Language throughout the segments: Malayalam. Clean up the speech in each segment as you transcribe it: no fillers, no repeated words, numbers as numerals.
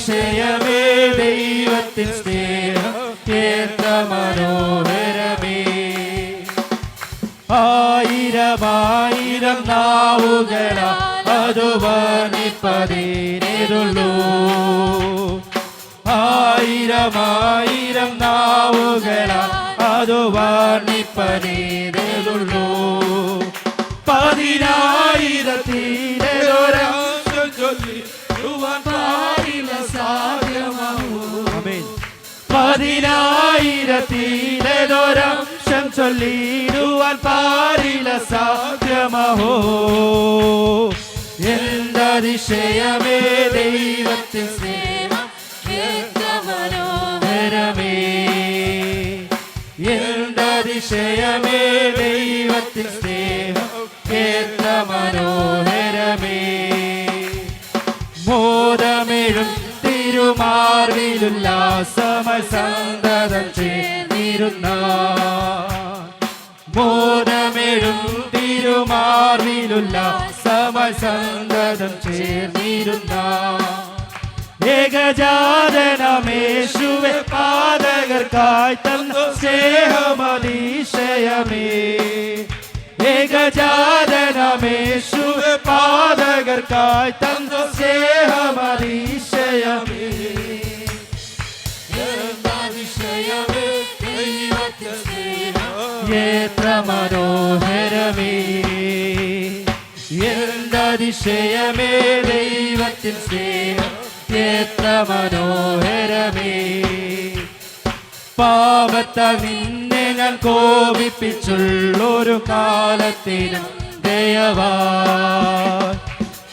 എന്തതിശയമേ ദൈവത്തിൻ സ്നേഹം എത്ര മനോഹരമേ. ആയിരമായിരം നാവുകളാ അത് വർണ്ണിപ്പതിനേതുള്ളൂ. ആയിരമായിരം നാവുകളാ അത് വർണ്ണിപ്പതിനേതുള്ളൂ. പതിനായിരത്തിലൊരാം പതിനായിരത്തിലൊരാംശം ചൊല്ലിടുവാൻ പാരില സാധ്യമഹോ. എന്തതിശയമേ ദൈവത്തിൻ സ്നേഹം എത്ര മനോഹരമേ. എന്തതിശയമേ ദൈവത്തിൻ സ്നേഹം എത്ര മനോഹരമേ. മോദമെഴും തിരുമാർവിലുല്ലാസമായി സന്തതം ചേർന്നിരുന്ന. മോദമെഴും തിരുമാർവിലുല്ലാസമായി സന്തതം ചേർന്നിരുന്ന. ഏകജാതനമേശുവേ പാതകർക്കായി തന്ന സ്നേഹമതിശയമേ. ഏകജാതനമേശുവേ പാതകർക്കായി തന്ന സ്നേഹമതിശയമേ. എന്തതിശയമേ ദൈവത്തിൻ സ്നേഹം എത്ര മനോഹരമേ. എന്തതിശയമേ ദൈവത്തിൻ സ്നേഹം എത്ര മനോഹരമേ. പാപത്താൽ നിന്നെ ഞാൻ കോപിപ്പിച്ചുള്ളൊരു കാലത്തിനും ദയവായി.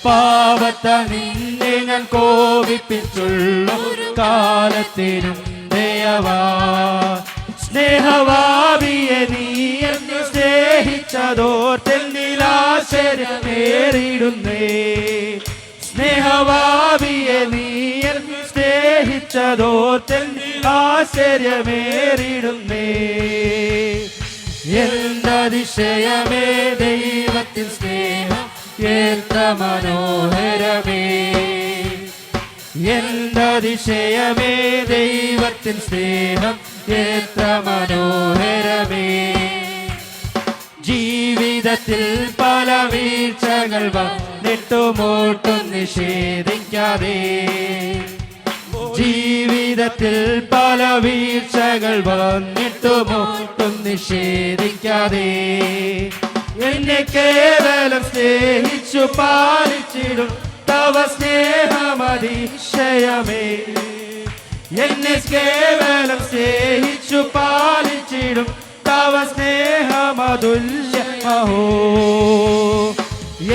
പാപത്താൽ നിന്നെ ഞാൻ കോപിപ്പിച്ചുള്ളൊരു കാലത്തിനും ദയവായി. സ്നേഹവാവിയെ നീ എന്നെ സ്നേഹിച്ചതോർത്തെന്നിൽ ആശ്ചര്യമേറിടുന്നേ. സ്നേഹവാവിയെ നീ എന്നെ സ്നേഹിച്ചതോർത്തെന്നിൽ ആശ്ചര്യമേറിടുന്നേ. എന്തതിശയമേ ദൈവത്തിൻ സ്നേഹം എത്ര മനോഹരമേ. എന്തതിശയമേ ദൈവത്തിൻ സ്നേഹം എത്ര മനോഹരമേ. ജീവിതത്തിൽ പല വീഴ്ചകൾ വന്നിട്ടുമോട്ടും നിഷേധിക്കാതെ. ജീവിതത്തിൽ പല വീഴ്ചകൾ വന്നിട്ടുമോട്ടും നിഷേധിക്കാതെ. എന്നെ കേവലം സ്നേഹിച്ചു പാലിച്ചിടും തവ സ്നേഹമതിശയമേ. എന്നെ കേവലം സ്നേഹിച്ചു പാലിച്ചിടും തവ സ്നേഹമതുല്യമഹോ.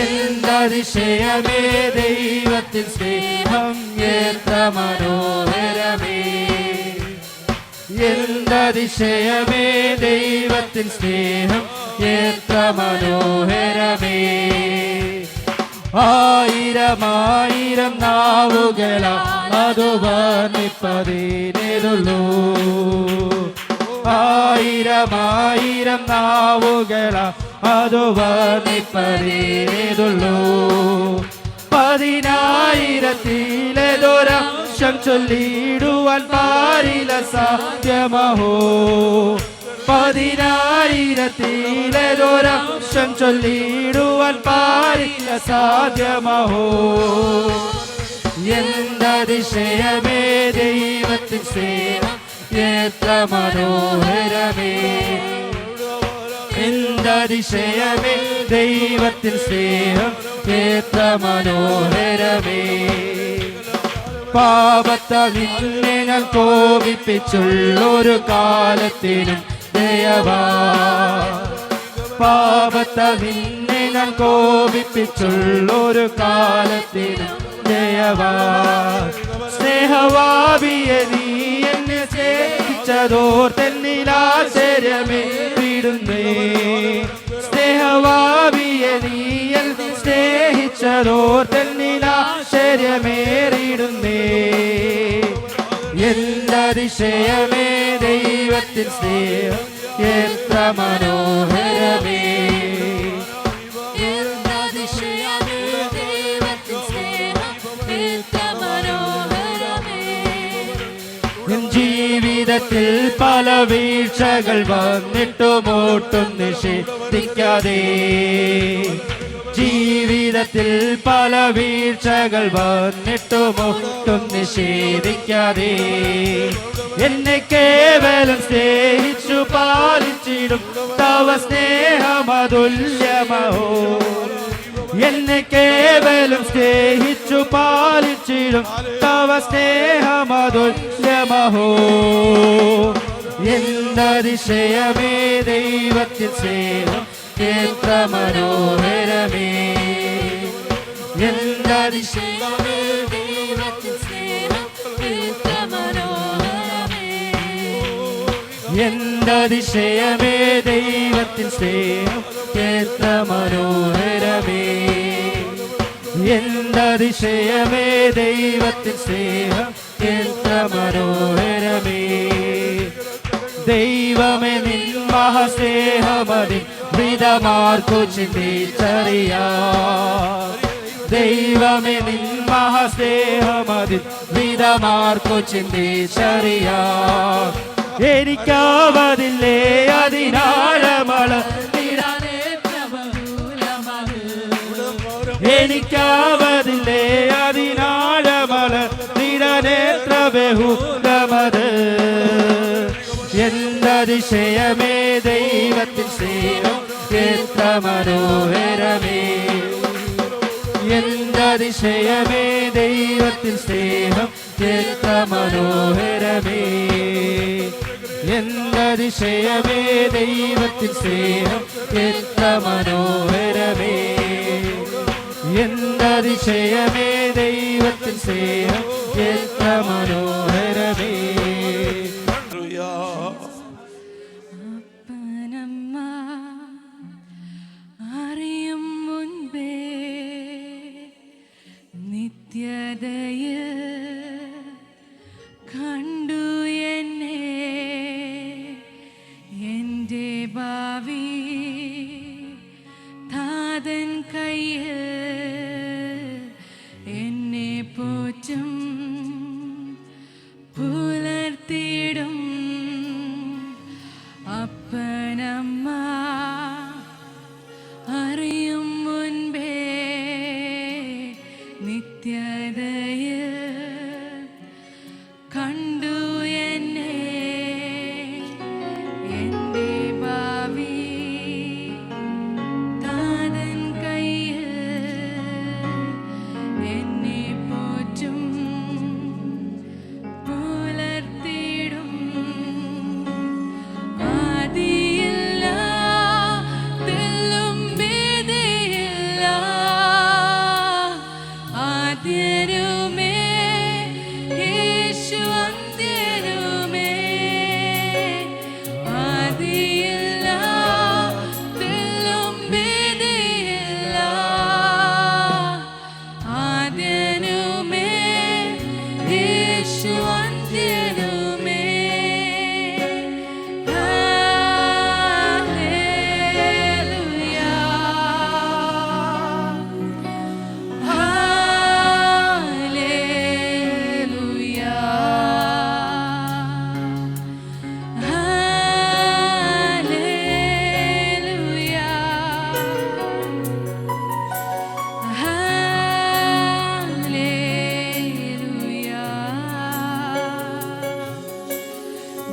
എന്തതിശയമേ ദൈവത്തിൻ സ്നേഹം എത്ര മനോഹരമേ. എന്തതിശയമേ ദൈവത്തിൻ സ്നേഹം എത്ര മനോഹരമേ. ആയിരമായിരം നാവുകളാ അത് വർണ്ണിപ്പതിനേതുള്ളൂ. ആയിരമായിരം നാവുകളാ അത് വർണ്ണിപ്പതിനേതുള്ളൂ. പതിനായിരത്തിലൊരാംശം ചൊല്ലിടുവാൻ പാരില സാധ്യമഹോ. പതിനായിരത്തിലൊരാംശം ചൊല്ലിടുവാൻ പാരില സാധ്യമഹോ. എന്തതിശയമേ ദൈവത്തിൻ സ്നേഹം എത്ര മനോഹരമേ. എന്തതിശയമേ ദൈവത്തിൻ സ്നേഹം എത്ര മനോഹരമേ. പാപത്താൽ നിന്നെ ഞാൻ കോപിപ്പിച്ചുള്ളൊരു കാലത്തിനും ദയവായി. പാപത്താൽ നിന്നെ ഞാൻ കോപിപ്പിച്ചുള്ളൊരു കാലത്തിനും ദയവായി. സ്നേഹവാവിയെ നീ എന്നെ സ്നേഹിച്ചതോർത്തെന്നിൽ ആശ്ചര്യമേറിടുന്നേ. സ്നേഹവാവിയെ നീ എന്നെ സ്നേഹിച്ചതോർത്തെന്നിൽ ആശ്ചര്യമേറിടുന്നേ. എന്തതിശയമേ ദൈവത്തിൻ സ്നേഹം എത്ര മനോഹരമേ. എന്തതിശയമേ ദൈവത്തിൻ സ്നേഹം എത്ര മനോഹരമേ. പല വീഴ്ചകൾ വന്നിട്ടും ഒട്ടും നിഷേധിക്കാതെ, ജീവിതത്തിൽ പല വീഴ്ചകൾ വന്നിട്ടും ഒട്ടും നിഷേധിക്കാതെ, എന്നെ കേവലം സ്നേഹിച്ചു പാലിച്ചിടും തവ സ്നേഹമതുല്യമഹോ. എന്നെ കേവലം സ്നേഹിച്ചു പാലിച്ചിടും തവ സ്നേഹമതുല്യമഹോ. എന്തതിശയമേ ദൈവത്തിൻ സ്നേഹം എത്ര മനോഹരമേ. എന്തതിശയമേ ദൈവത്തിൻ സ്നേഹം എത്ര മനോഹരമേ. എന്തതിശയമേ ദൈവത്തിൻ സ്നേഹം എത്ര മനോഹരമേ. എന്തതിശയമേ ദൈവത്തിൻ സ്നേഹം എത്ര മനോഹരമേ. ദൈവമേ നിൻ മഹാസ്നേഹമതി വിധമാർക്കു ചിന്തിച്ചറിയാം. ദൈവമേ നിൻ മഹാസ്നേഹമതി വിധമാർക്കു ചിന്തിച്ചറിയാം. എനിക്കാവതില്ലേ അതിനാഴമള, എനിക്കാവതില്ലേ അതിനാഴമള നിരനേത്ര ബഹുലമത്. എന്തതിശയമേ ദൈവത്തിൻ സ്നേഹം എത്ര മനോഹരമേ. എന്തതിശയമേ ദൈവത്തിൻ സ്നേഹം എത്ര മനോഹരമേ. എന്തതിശയമേ ദൈവത്തിൻ സ്നേഹം എത്ര മനോഹരമേ. എന്തതിശയമേ ദൈവത്തിൻ സ്നേഹം എത്ര മനോഹരമേ. അപ്പനമ്മ അറിയും മുൻപേ നിത്യതയിൽ കണ്ടു എന്നെ. എൻ്റെ ഭാവി താതൻ കയ്യിൽ എന്നെ പോറ്റും പുലർത്തിടും. അപ്പനമ്മ അറിയും മുൻപേ നിത്യതയിൽ കണ്ടു എന്നെ. എൻ്റെ ഭാവി താതൻ കയ്യിൽ എന്നെ പോറ്റും പുലർത്തിടും. ആദിയില്ല തെല്ലും ഭേദയില്ല, ആദ്യനുമേ യേശു അന്ത്യനുമേ. ആദിയില്ല തെല്ലും ഭേദയില്ല, ആദ്യനുമേ യേശു അന്ത്യനുമേ. ഹല്ലേലൂയ, ഹല്ലേലൂയ, ഹല്ലേലൂയ, ഹല്ലേലൂയ.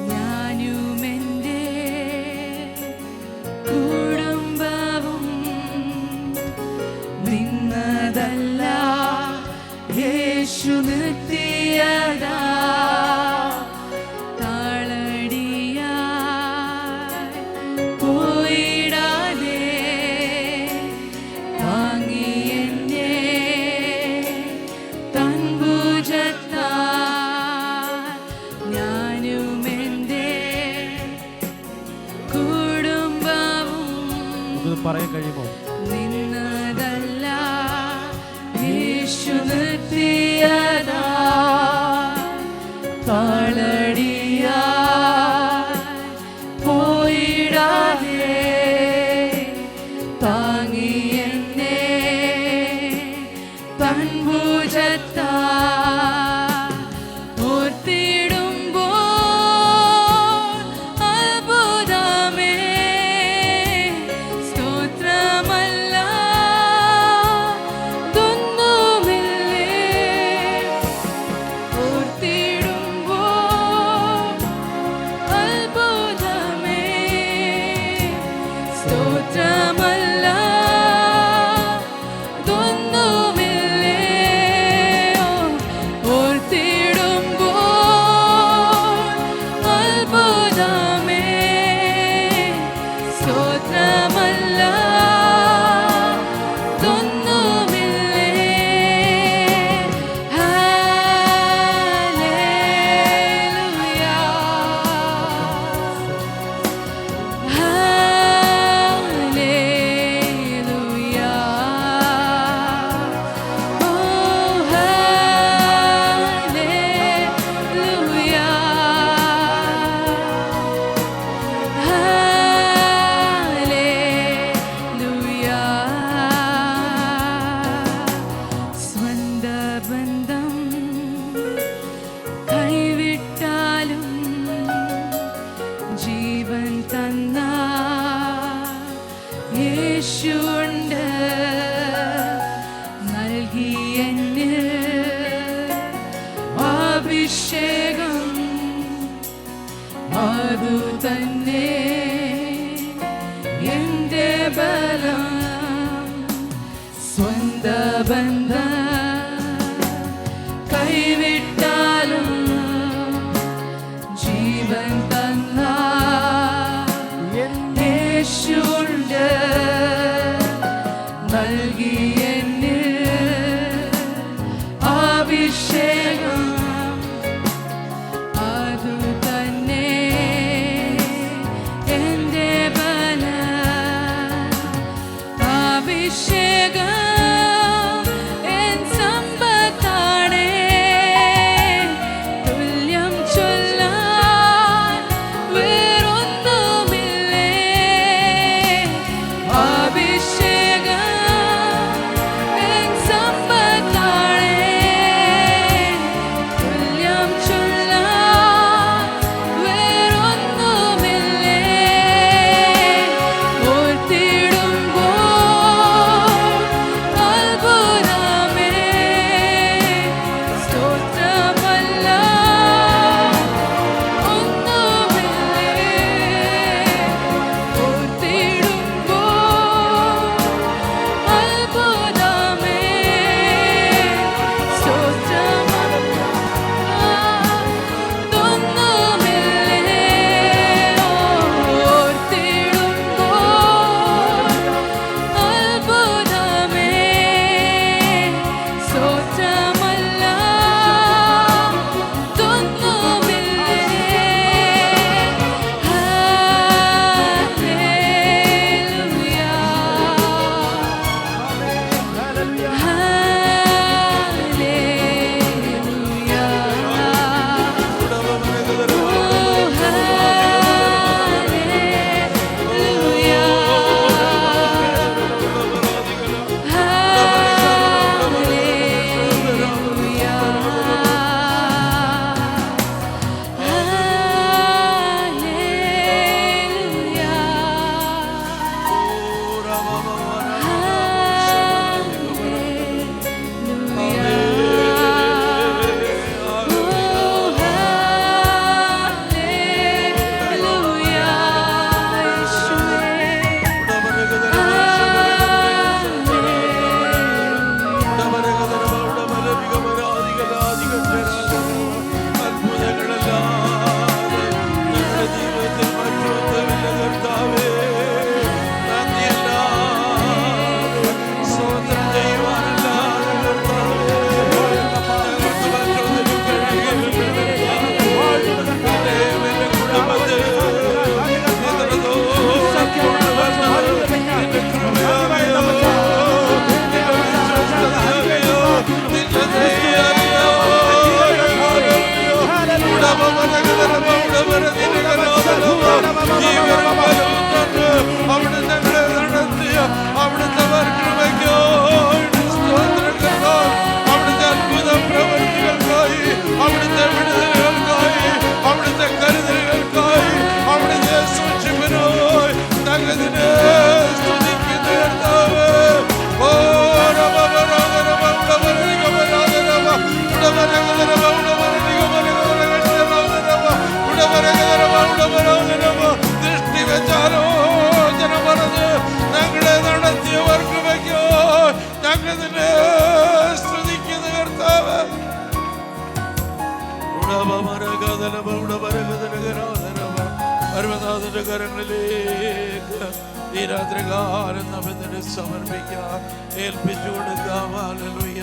ഞാനും എൻ്റെ കുടുംബവും നിന്നതല്ല, യേശു നിർത്തിയതാ. താളടിയായി പോയിടാതെ താങ്ങി എന്നെ തൻ ഭുജത്താൽ. ഞാനും എൻ്റെ കുടുംബവും പറയാൻ കഴിയുമോ? നിന്നതല്ല, യേശു നിർത്തിയതാ. താളടിയായി പോയിടാതെ താങ്ങി എന്നെ തൻ ഭുജത്താൽ. ഓർത്തിടുമ്പോൾ മാത്രമല്ല തൊന്നുമില്ലേ. ഹല്ലേലൂയ ഹല്ലേലൂയ ഓ ഹല്ലേലൂയ ഹല്ലേലൂയ. സ്വന്ത ബന്ധം കൈവിട്ടാലും ജീവൻ തന്ന യേശുണ്ട് നൽകി എന്നിൽ അഭിഷേകം അതു തന്നെ എന്റെ ബലം. സ്വന്ത ബന്ധം കൈവിട്ടാലും ജീവൻ തന്ന യേശുണ്ട് നൽകി എന്നിൽ അഭിഷേകം അതു തന്നെ എന്റെ ബലം. അഭിഷേകം എൻ സമ്പത്താണേ, തുല്യം ചൊല്ലാൻ വേറൊന്നുമില്ലേ. അഭിഷേകം എൻ സമ്പത്താണേ, തുല്യം ചൊല്ലാൻ വേറൊന്നുമില്ലേ. ഓർത്തിടുമ്പോൾ ഈ രാത്രികാലം നമ്മെ സമർപ്പിക്കാം, ഏൽപ്പിച്ചു കൊടുക്കാം. ഹല്ലേലൂയ.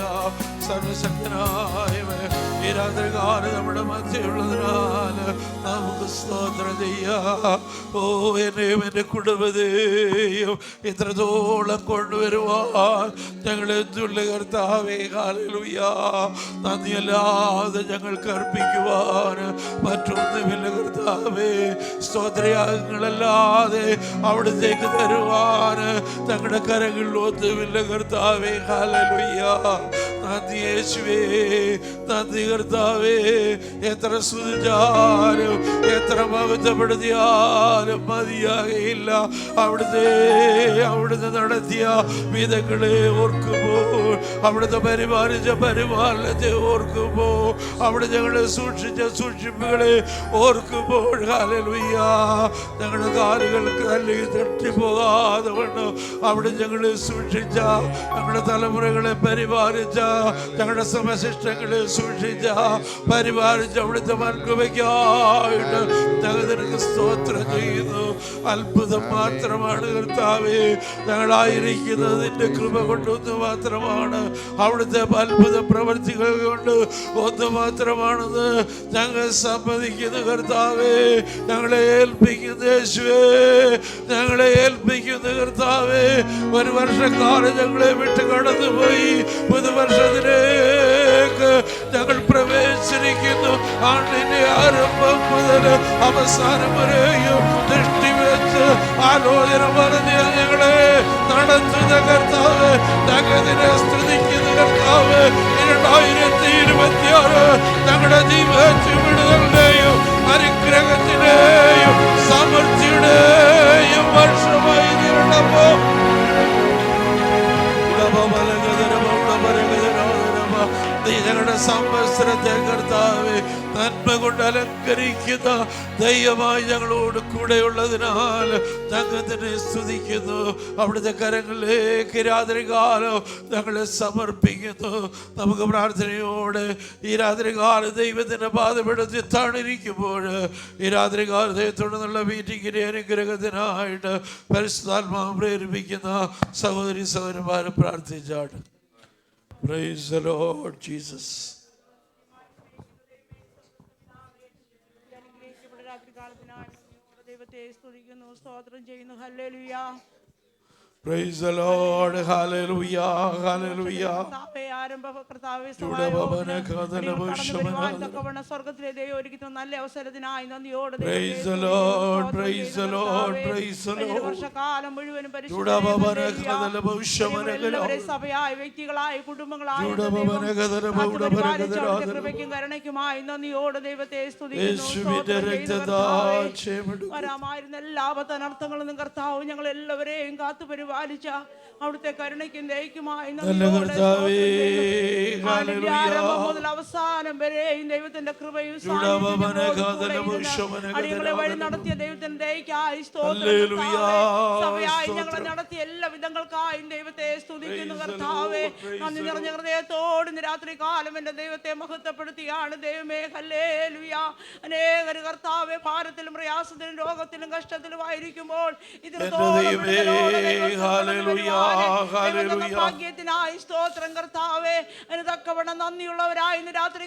സർവശക്തനായവൻ ഈ രാത്രികാലം നമ്മുടെ മധ്യയുള്ളതിനാൽ നമുക്ക് സ്തോത്രം ചെയ്യാം. ഓ, എന്നെയും എൻ്റെ കുടുംബത്തെയും ഇത്രത്തോളം കൊണ്ടുവരുവാൻ ഞങ്ങൾ എന്തുള്ള കർത്താവേ. ഹല്ലേലൂയ. നന്ദിയല്ലാതെ ഞങ്ങൾക്ക് അർപ്പിക്കുവാൻ മറ്റൊന്നുമില്ല കർത്താവേ. സ്തോത്രയാഗങ്ങളല്ലാതെ അവിടത്തേക്ക് തരുവാൻ ഞങ്ങളുടെ കരങ്ങളിൽ ഒന്നുമില്ല കർത്താവേ. ഹല്ലേലൂയ. നന്ദി യേശുവേ, നന്ദി കർത്താവേ. എത്ര സ്തുതിച്ചാലും എത്ര മഹത്വപ്പെടുത്തിയാലും മതിയാകയില്ല. അവിടുന്ന് നടത്തിയ വിധങ്ങളെ ഓർക്കുമ്പോൾ, അവിടുത്തെ പരിപാലിച്ച പരിപാലനത്തെ ഓർക്കുമ്പോൾ, അവിടെ ഞങ്ങളെ സൂക്ഷിച്ച സൂക്ഷിപ്പുകളെ ഓർക്കുമ്പോൾ, ഹല്ലേലൂയ, ഞങ്ങളുടെ കാലുകൾക്ക് അല്ലെങ്കിൽ തട്ടിപ്പോകാതെ വണ്ണം അവിടെ ഞങ്ങളെ സൂക്ഷിച്ച, ഞങ്ങളുടെ തലമുറകളെ പരിപാലിച്ച, ഞങ്ങളുടെ സമശിഷ്ടങ്ങളെ സൂക്ഷിച്ച പരിപാലിച്ച അവിടുത്തെ മൻകുവയ്ക്കായിട്ട് ഞങ്ങൾ നിനക്ക് സ്തോത്രം ചെയ്യുന്നു. അത്ഭുതം മാത്രമാണ് കർത്താവേ. ഞങ്ങളായിരിക്കുന്നത് നിന്റെ കൃപ കൊണ്ടൊന്ന് മാത്രമാണ്. അവിടുത്തെ അത്ഭുത പ്രവർത്തികൾ കൊണ്ട് ഒന്ന് മാത്രമാണെന്ന് ഞങ്ങൾ സമ്മതിക്കുന്നു കർത്താവേ. ഞങ്ങളെ ഏൽപ്പിക്കുന്ന യേശുവേ, ഞങ്ങളെ ഏൽപ്പിക്കുന്ന കർത്താവേ. ഒരു വർഷക്കാലം ഞങ്ങളെ വിട്ട് കടന്നുപോയി. പുതുവർഷത്തിലേക്ക് ഞങ്ങൾ പ്രവേശിച്ചിരിക്കുന്നു. ആണ്ടിന്റെ ആരംഭം മുതൽ അവസാനം വരെയും ദൃഷ്ടി വെച്ച് ആലോചന പറഞ്ഞ ഞങ്ങളെ നടത്തുന്ന കർത്താവ്, ഞങ്ങളതിനെ സ്തുതിക്കുന്ന കർത്താവ്. 2026 ഞങ്ങളുടെ ജീവിതത്തിൻ്റെയും അനുഗ്രഹത്തിന്റെയും സമൃദ്ധിയുടെയും വർഷമായി തീരണമോ. ഞങ്ങളുടെ സംവത്സരത്തെ കർത്താവേ നന്മ കൊണ്ട് അലങ്കരിക്കുന്ന ദൈവമായി ഞങ്ങളോട് കൂടെയുള്ളതിനാൽ ഞങ്ങൾ തന്നെ സ്തുതിക്കുന്നു. അവിടുത്തെ കരങ്ങളിലേക്ക് രാത്രികാലം ഞങ്ങളെ സമർപ്പിക്കുന്നു. നമുക്ക് പ്രാർത്ഥനയോടെ ഈ രാത്രികാലം ദൈവത്തിൻ്റെ പാദപീഠത്തിൽ താണിരിക്കുമ്പോൾ ഈ രാത്രികാലത്തെ തുടർന്നുള്ള മീറ്റിങ്ങിൻ്റെ അനുഗ്രഹത്തിനായിട്ട് പരിശുദ്ധാത്മാവ് പ്രേരിപ്പിക്കുന്ന സഹോദരി സഹോദരന്മാരെ പ്രാർത്ഥിച്ചാണ്. Praise the Lord Jesus. ദൈവത്തെ സ്തുതിക്കുന്നു, സ്തോത്രം ചെയ്യുന്നു. Hallelujah. Praise the Lord. Hallelujah. Hallelujah. സ്വർഗത്തിലെ ദൈവം ഒരുക്കുന്ന നല്ല അവസരത്തിനായി നന്ദിയോടെ Praise the Lord. Praise the Lord. Praise the Lord. വർഷക്കാലം മുഴുവനും സഭയായി വ്യക്തികളായി കുടുംബങ്ങളായി കൃപയ്ക്കും കരുണയ്ക്കുമായി നന്ദിയോടെ ദൈവത്തെ സ്തുതിക്കുന്നു. വരാമായിരുന്ന എല്ലാ അനർത്ഥങ്ങളും കർത്താവ് ഞങ്ങൾ എല്ലാവരെയും കാത്തു പരിപാലിച്ച അവിടുത്തെ കരുണയ്ക്കും ദയക്കുമായി മുതൽ അവസാനം വരെയും ദൈവത്തിന്റെ കൃപയും അടിയങ്ങളെ വഴി നടത്തിയ ദൈവത്തിന്റെ ദയക്കായി സഭയായി ഞങ്ങളെ നടത്തിയ എല്ലാ വിധങ്ങൾക്കായും ദൈവത്തെ സ്തുതിക്കുന്നു കർത്താവേ. നന്ദി നിറഞ്ഞ ഹൃദയത്തോട് ഇന്ന് രാത്രി കാലം എന്റെ ദൈവത്തെ മഹത്വപ്പെടുത്തിയാണ്. ദൈവമേ ഹല്ലേലൂയ. അനേകര് കർത്താവേ ഭാരത്തിലും പ്രയാസത്തിലും രോഗത്തിലും കഷ്ടത്തിലും ആയിരിക്കുമ്പോൾ ഭാഗ്യത്തിനായി സ്തോത്രം കർത്താവേ. അതിന് തക്കവണ്ണം നന്ദിയുള്ളവരായി ഇന്ന് രാത്രി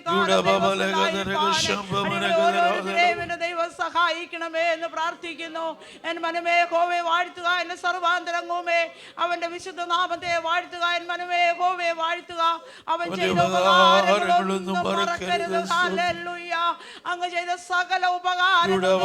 എന്റെ ദൈവം സഹായിക്കണമേ എന്ന് പ്രാർത്ഥിക്കുന്നു. എൻ മനമേ യഹോവയെ വാഴ്ത്തുക, എന്റെ സർവാന്തരംഗവുമേ അവന്റെ വിശുദ്ധ നാമത്തെ വാഴ്ത്തുക. എൻ മനമേ യഹോവയെ വാഴ്ത്തുക, അവൻ ചെയ്ത ഉപകാരങ്ങളൊന്നും മറക്കരുത്. ഹല്ലേലൂയ. അങ്ങ് ചെയ്ത സകല ഉപകാരങ്ങളും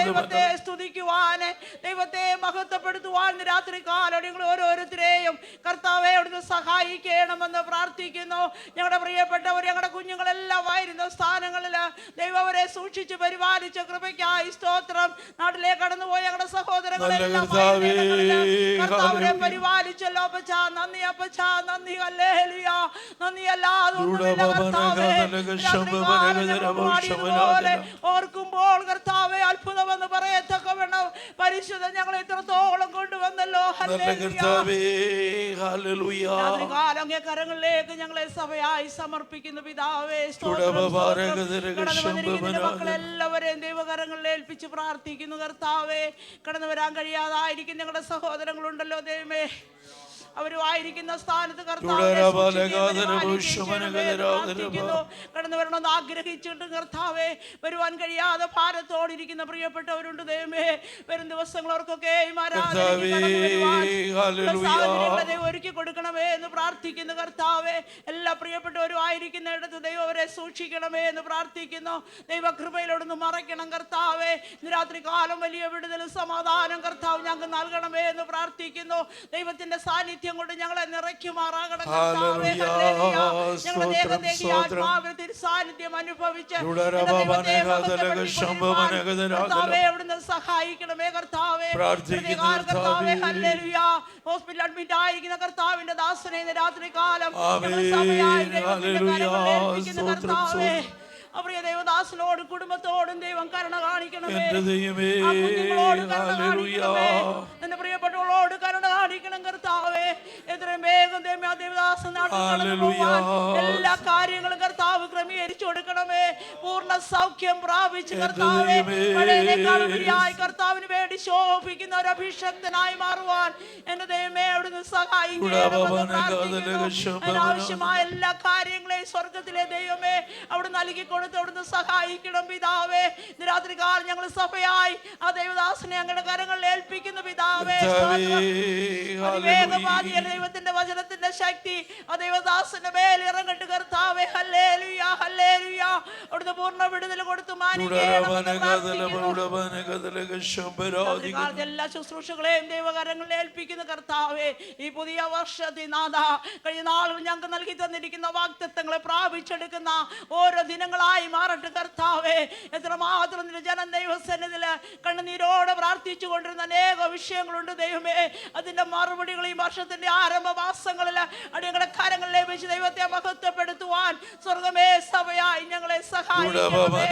ദൈവത്തെ സ്തുതിക്കുവാന്, ദൈവത്തെ മഹത്വപ്പെടുത്തുവാൻ രാത്രി കാലടികൾ ഓരോരുത്തരെയും കർത്താവേ അവിടുന്ന് സഹായിക്കണമെന്ന് പ്രാർത്ഥിക്കുന്നു. ഞങ്ങളുടെ പ്രിയപ്പെട്ടവർ, ഞങ്ങളുടെ കുഞ്ഞുങ്ങളെല്ലാം ആയിരുന്ന സ്ഥാനങ്ങളിൽ ദൈവം അവരെ സൂക്ഷിച്ച് പരിപാലിച്ച കൃപയ്ക്കായി സ്തോത്രം. നാട്ടിലേക്ക് കടന്നുപോയ ഞങ്ങളുടെ സഹോദരങ്ങളെല്ലാം കർത്താവരെ പരിപാലിച്ചല്ലോ അപ്പച്ച. നന്ദി അപ്പച്ച, നന്ദി. ഹല്ലേലൂയ. നന്ദിയല്ലാതെ ഓർക്കുമ്പോൾ കർത്താവെ അത്ഭുതമെന്ന് പറയത്തക്കവണ്ണം പരിശുദ്ധ ഞങ്ങളെ ഇത്രത്തോളം കൊണ്ടുവന്നല്ലോ. നല്ല ഹല്ലേലൂയ. കർത്താവേ, ഹല്ലേലൂയ. രാത്രികാലം അങ്ങേ കരങ്ങളിലേക്ക് ഞങ്ങളെ സഭയായി സമർപ്പിക്കുന്നു പിതാവേ. മക്കളെല്ലാവരെയും ദൈവകരങ്ങളിൽ ഏൽപ്പിച്ച് പ്രാർത്ഥിക്കുന്നു കർത്താവേ. കടന്നു വരാൻ കഴിയാതായിരിക്കും ഞങ്ങളുടെ സഹോദരങ്ങളുണ്ടല്ലോ ദൈവമേ, അവരുമായിരിക്കുന്ന സ്ഥാനത്ത് കടന്നു വരണമെന്ന് ആഗ്രഹിച്ചിട്ട് കർത്താവേ, വരുവാൻ കഴിയാതെ ഭാരത്തോടിരിക്കുന്ന പ്രിയപ്പെട്ടവരുണ്ട് ദൈവമേ. വരും ദിവസങ്ങളവർക്കൊക്കെ ഒരുക്കി കൊടുക്കണമേ എന്ന് പ്രാർത്ഥിക്കുന്നു കർത്താവേ. എല്ലാ പ്രിയപ്പെട്ടവരും ആയിരിക്കുന്നിടത്ത് ദൈവം അവരെ സൂക്ഷിക്കണമേ എന്ന് പ്രാർത്ഥിക്കുന്നു. ദൈവകൃപയിലൊന്ന് മറയ്ക്കണം കർത്താവേ. ഇന്ന് രാത്രി കാലം വലിയ വിടുതലും സമാധാനം കർത്താവ് ഞങ്ങൾക്ക് നൽകണമേ എന്ന് പ്രാർത്ഥിക്കുന്നു. ദൈവത്തിന്റെ സാന്നിധ്യം കൊണ്ട് ഞങ്ങളെ നിറയ്ക്കുമാറാകണം കർത്താവേ. ഞങ്ങളുടെ സാന്നിധ്യം അനുഭവിച്ച് അവിടുന്ന് സഹായിക്കണമേ കർത്താവേ. ഹോസ്പിറ്റൽ അഡ്മിറ്റ് ആയിരിക്കുന്ന കർത്താവിന്റെ ദാസനെ രാത്രി കാലം കർത്താവേ, പ്രിയ ദൈവദാസനോട് കുടുംബത്തോടും ദൈവം കരുണ കാണിക്കണമേ. എന്റെ പ്രിയപ്പെട്ടവളോട് കരുണ കാണിക്കണം കർത്താവേ. എത്രയും വേഗം ദേവദാസൻ എല്ലാ കാര്യങ്ങളും കർത്താവ് ക്രമീകരിച്ചു കൊടുക്കണമേ. പൂർണ്ണ സൗഖ്യം പ്രാപിച്ച് കർത്താവേ, കർത്താവിന് വേണ്ടി ശോഭിക്കുന്ന ഒരു അഭിഷക്തനായി മാറുവാൻ എന്റെ ദൈവമേ അവിടുന്ന് സഹായിക്കണം. ആവശ്യമായ എല്ലാ കാര്യങ്ങളെയും സ്വർഗത്തിലെ ദൈവമേ അവിടെ നൽകി അവിടുന്ന് സഹായിക്കണം പിതാവേ. രാത്രി കാലം ഞങ്ങൾ സഭയായി ആ ദൈവദാസനെ ഞങ്ങളുടെ കരങ്ങളിൽ ഏൽപ്പിക്കുന്നു പിതാവേ. ദൈവത്തിന്റെ വചനത്തിന്റെ ശക്തി ആ ദൈവദാസന്റെ മേൽ ഇറങ്ങട്ട് കർത്താവേ. Hallelujah, hallelujah. അവിടുന്ന് പൂർണ്ണ വിടുതൽ കൊടുത്തു എല്ലാ ശുശ്രൂഷകളെയും ദൈവകരങ്ങളിൽ ഏൽപ്പിക്കുന്ന കർത്താവേ. ഈ പുതിയ വർഷത്തിൽ നാഥ കഴിഞ്ഞ നാളുകൾ ഞങ്ങൾക്ക് നൽകി തന്നിരിക്കുന്ന വാഗ്ദത്തങ്ങളെ പ്രാപിച്ചെടുക്കുന്ന ഓരോ ദിനങ്ങളായി മാറട്ടെ കർത്താവേ. എത്രമാത്രം ജനം ദൈവസന്നിധിയില് കണ്ണുനീരോടെ പ്രാർത്ഥിച്ചു കൊണ്ടിരുന്ന അനേക വിഷയങ്ങളുണ്ട് ദൈവമേ. അതിന്റെ മറുപടികൾ ഈ വർഷത്തിന്റെ ആരംഭ മാസങ്ങളിൽ അടിയങ്ങളുടെ കരങ്ങളിലെ വെച്ച് ദൈവത്തെ മഹത്വപ്പെടുത്തുവാൻ സ്വർഗമേ സഭയായി ഞങ്ങളെ സഹായിക്കണമേ.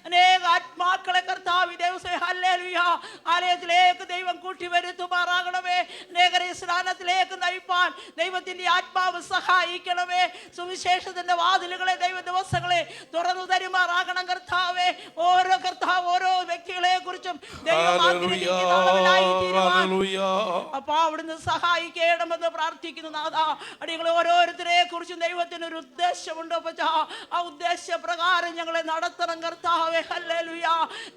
അനേക ആത്മാക്കളെ കർത്താവ് ഹല്ലേലൂയ ആലയത്തിലേക്ക് ദൈവം കൂട്ടി വരുത്തുമാറാകണമേ. അനേകരെ സ്നാനത്തിലേക്ക് നയിപ്പാൻ ദൈവത്തിന്റെ ആത്മാവ് സഹായിക്കണമേ. സുവിശേഷത്തിന്റെ വാതിലുകളെ ദൈവ ദിവസങ്ങളെ തുറന്നു തരുമാറാകണം കർത്താവേ. ഓരോ വ്യക്തികളെ കുറിച്ചും അപ്പൊ അവിടുന്ന് സഹായിക്കണമെന്ന് പ്രാർത്ഥിക്കുന്നു നാഥ. അടികളെ ഓരോരുത്തരെ കുറിച്ചും ദൈവത്തിന് ഒരു ഉദ്ദേശമുണ്ട്. ആ ഉദ്ദേശപ്രകാരം ഞങ്ങളെ നടത്തണം കർത്താവേ. ഹല്ലേലൂയ.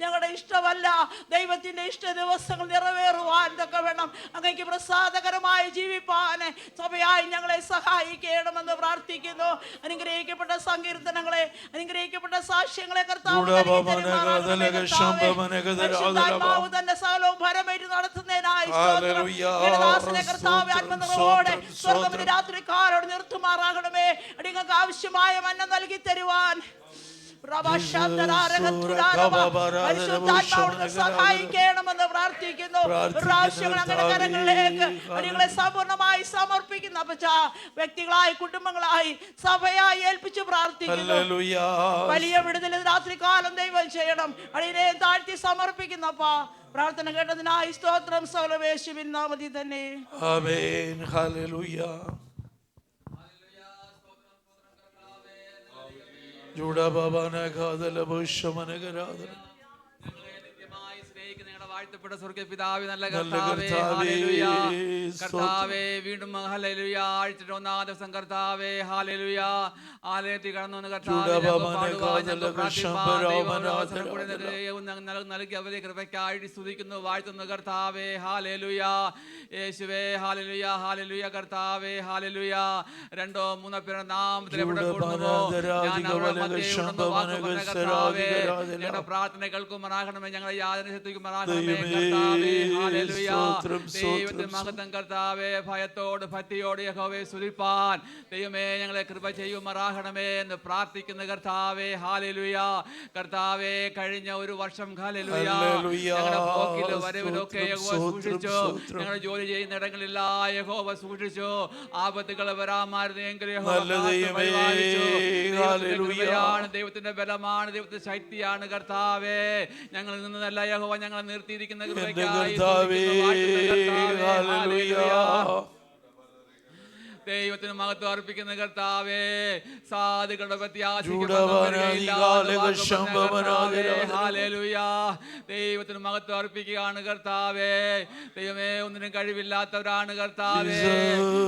ഞങ്ങളുടെ ഇഷ്ടമല്ല, ദൈവത്തിന്റെ ഇഷ്ട ദിവസങ്ങൾ നിറവേറുവാൻ തൊക്കെ വേണം അങ്ങേക്ക് പ്രസാദകരമായി ജീവിപ്പാൻ സഭയായി ഞങ്ങളെ സഹായിക്കണമെന്ന് പ്രാർത്ഥിക്കുന്നു. അനുഗ്രഹിക്കപ്പെട്ട സങ്കീർത്തനങ്ങളെ, അനുഗ്രഹിക്കപ്പെട്ട സാക്ഷ്യങ്ങളെ കർത്താവ് തന്നെ സകലവും ഭരമേറ്റ് നടത്തുന്നതിനായി കർത്താവ് ആത്മനിറവോടെ സ്വർഗ്ഗത്തിന്റെ രാത്രിക്കാരോട് നിർത്തുമാറാകണമേ. അടിങ്ങൾക്ക് ആവശ്യമായ മന്ന നൽകി തരുവാൻ സഹായിക്കണമെന്ന് പ്രാർത്ഥിക്കുന്നു. കരങ്ങളിലേക്ക് സമ്പൂർണമായി സമർപ്പിക്കുന്ന വ്യക്തികളായി കുടുംബങ്ങളായി സഭയായി ഏൽപ്പിച്ചു പ്രാർത്ഥിക്കുന്നു. വലിയ വിടുതൽ രാത്രികാലം ദൈവം ചെയ്യണം. അടിയനെ താഴ്ത്തി സമർപ്പിക്കുന്നപ്പാ. പ്രാർത്ഥന കേട്ടതിനായി സ്തോത്രം. സകലവേശുവിൻ നാമത്തിൽ തന്നെ ആമേൻ. ഹല്ലേലൂയ. വാഴ്ത്തപ്പെട്ട സ്വർഗ്ഗ പിതാവേ, നല്ല കർത്താവേ, ഹല്ലേലൂയ. കർത്താവേ, വീണ്ടും ഹല്ലേലൂയ ആഴ്ചയുടെ ഒന്നാം ദിവസം കർത്താവേ, ഹല്ലേലൂയ ആലയത്തിൽ കടന്നു കർത്താവേ നൽകി അവരെ കൃപയ്ക്കായി സ്തുതിക്കുന്നു, വാഴ്ത്തുന്നു കർത്താവേ. ഹല്ലേലൂയ യേശുവേ, ഹല്ലേലൂയ, ഹല്ലേലൂയ കർത്താവേ, ഹല്ലേലൂയ. 2-3 പേരുടെ നാമത്തിൽ എവിടെ കൂടുന്നുവോ ഞാൻ അവരുടെ മധ്യേ ഉണ്ടെന്ന് വാക്ക് പറഞ്ഞ കർത്താവേ, ഞങ്ങളുടെ പ്രാർത്ഥന കേൾക്കുമാറാകണമേ. ഞങ്ങളെ യാതന അനുഗ്രഹിക്കുമാറാകണമേ ദൈവമേ, കർത്താവേ. ഹല്ലേലൂയ. സ്തോത്രം, ദൈവത്തിന്റെ സ്തോത്രം. മഹത്വം കർത്താവേ, ഭയത്തോട് ഭക്തിയോട് യഹോവയെ സ്തുതിപ്പാൻ ദൈവമേ ഞങ്ങളെ കൃപ ചെയ്യുമാറാകണമേ എന്ന് പ്രാർത്ഥിക്കുന്ന കർത്താവേ. ഹല്ലേലൂയ. കർത്താവേ, കഴിഞ്ഞ ഒരു വർഷം ഹല്ലേലൂയ ഹല്ലേലൂയ. ഞങ്ങളുടെ പോക്കിൽ വരവിലൊക്കെ സ്തോത്രം, യഹോവ സ്തോത്രം, സൂക്ഷിച്ചു. സ്തോത്രം. ഞങ്ങൾ ജോലി ചെയ്യുന്ന ഇടങ്ങളില്ല യഹോവ സൂക്ഷിച്ചു. ആപത്തുകൾ വരാമായിരുന്നെങ്കിൽ യഹോവ നല്ല കാത്തു ദൈവമേ, പരിപാലിച്ചു. ദൈവത്തിന്റെ ഹല്ലേലൂയ. കൃപയാണ്, ദൈവത്തിന്റെ ബലമാണ്, ദൈവത്തിന്റെ ശക്തിയാണ് കർത്താവേ. ഞങ്ങളിൽ നിന്നല്ല യഹോവ ഞങ്ങളെ നിർത്തിയിരിക്കുന്ന എന്റെ കൃപയ്ക്കായി കർത്താവേ, സ്തുതിക്കുന്നു, വാഴ്ത്തുന്നു കർത്താവേ. ഹല്ലേലൂയ. ഹല്ലേലൂയ. ദൈവത്തിന് മഹത്വം അർപ്പിക്കുന്ന കർത്താവേ, സാധുക്കളുടെ ദൈവത്തിന് മഹത്വം അർപ്പിക്കുകയാണ് കർത്താവേ. ദൈവമേ, ഒന്നിനും കഴിവില്ലാത്തവരാണ് കർത്താവേ.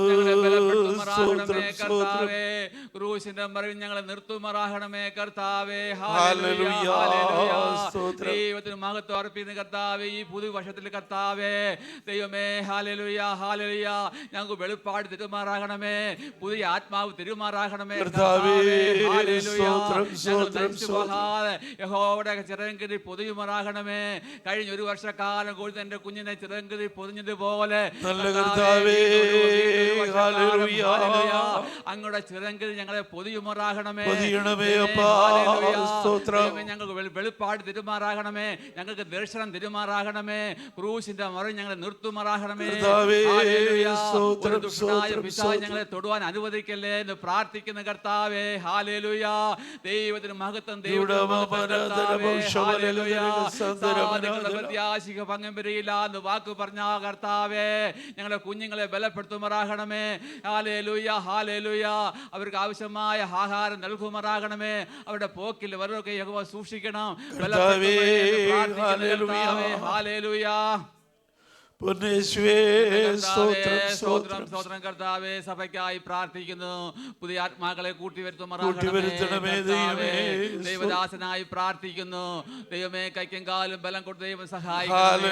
ഞങ്ങളെ ബലപ്പെടുത്തുമാറാകണമേ കർത്താവേ. ക്രൂശിന്റെ മറവിൽ ഞങ്ങളെ നിർത്തുമാറാകണമേ കർത്താവേ. Hallelujah, hallelujah. ദൈവത്തിന് മഹത്വം അർപ്പിക്കുന്ന കർത്താവേ, ഈ പുതുവർഷത്തിൽ കർത്താവേ ദൈവമേ, ഹല്ലേലൂയ, ഹല്ലേലൂയ, ഞങ്ങൾക്ക് വെളിപ്പാട് തരുമാറാകണം, പുതിയ ആത്മാവ് തിരുമാറാകണമേ കർത്താവേ. ഹല്ലേലൂയ. സ്തോത്രം, സ്തോത്രം, പോകാതെ യഹോവയുടെ ചിറങ്കി പൊതിയുമാറാകണമേ. കഴിഞ്ഞ ഒരു വർഷക്കാലം കൂടി തന്റെ കുഞ്ഞിനെ ചിറങ്കി പൊതിഞ്ഞതുപോലെ നല്ല കർത്താവേ, ഹല്ലേലൂയ. അങ്ങയുടെ ചിറങ്കിൽ ഞങ്ങളെ പൊതിയുമാറാകണമേ. പൊതിയണമേ അപ്പാ. സ്തോത്രം. ഞങ്ങൾക്ക് വെളിപ്പാട് തിരുമാറാകണമേ. ഞങ്ങൾക്ക് ദർശനം തിരുമാറാകണമേ. ക്രൂശിന്റെ മറവിൽ ഞങ്ങളെ നിർത്തുമാറാകണമേ. കർത്താവേ, ഹല്ലേലൂയ. സ്തോത്രം, ഒരു ദുഷ്ടനായ സ്തോത്രം, പിശാച് ഞങ്ങളെ തൊടുവാൻ അനുവദിക്കല്ലേ എന്ന് പ്രാർത്ഥിക്കുന്ന കർത്താവേ. ഹല്ലേലൂയ. ദൈവത്തിന് മഹത്വം, പ്രത്യാശിക ഭംഗം വരില്ല എന്ന് വാക്ക് പറഞ്ഞ കർത്താവേ, ഞങ്ങളെ കുഞ്ഞുങ്ങളെ ബലപ്പെടുത്തുമാറാകണമേ. Hallelujah, hallelujah. അവർക്ക് ആവശ്യമായ ആഹാരം നൽകുമാറാകണമേ. അവരുടെ പോക്കിൽ വരവൊക്കെ യഹോവ സൂക്ഷിക്കണം. ഹല്ലേലൂയ. സ്തോത്രം കർത്താവേ. സഭയ്ക്കായി പ്രാർത്ഥിക്കുന്നു. പുതിയ ആത്മാക്കളെ കൂട്ടിവരുത്തുമാറാകണമേ. ദൈവദാസനായി പ്രാർത്ഥിക്കുന്നു. ദൈവമേ, കൈക്കും കാലും ബലം കൊടുത്ത് ദൈവം സഹായിക്കണമേ.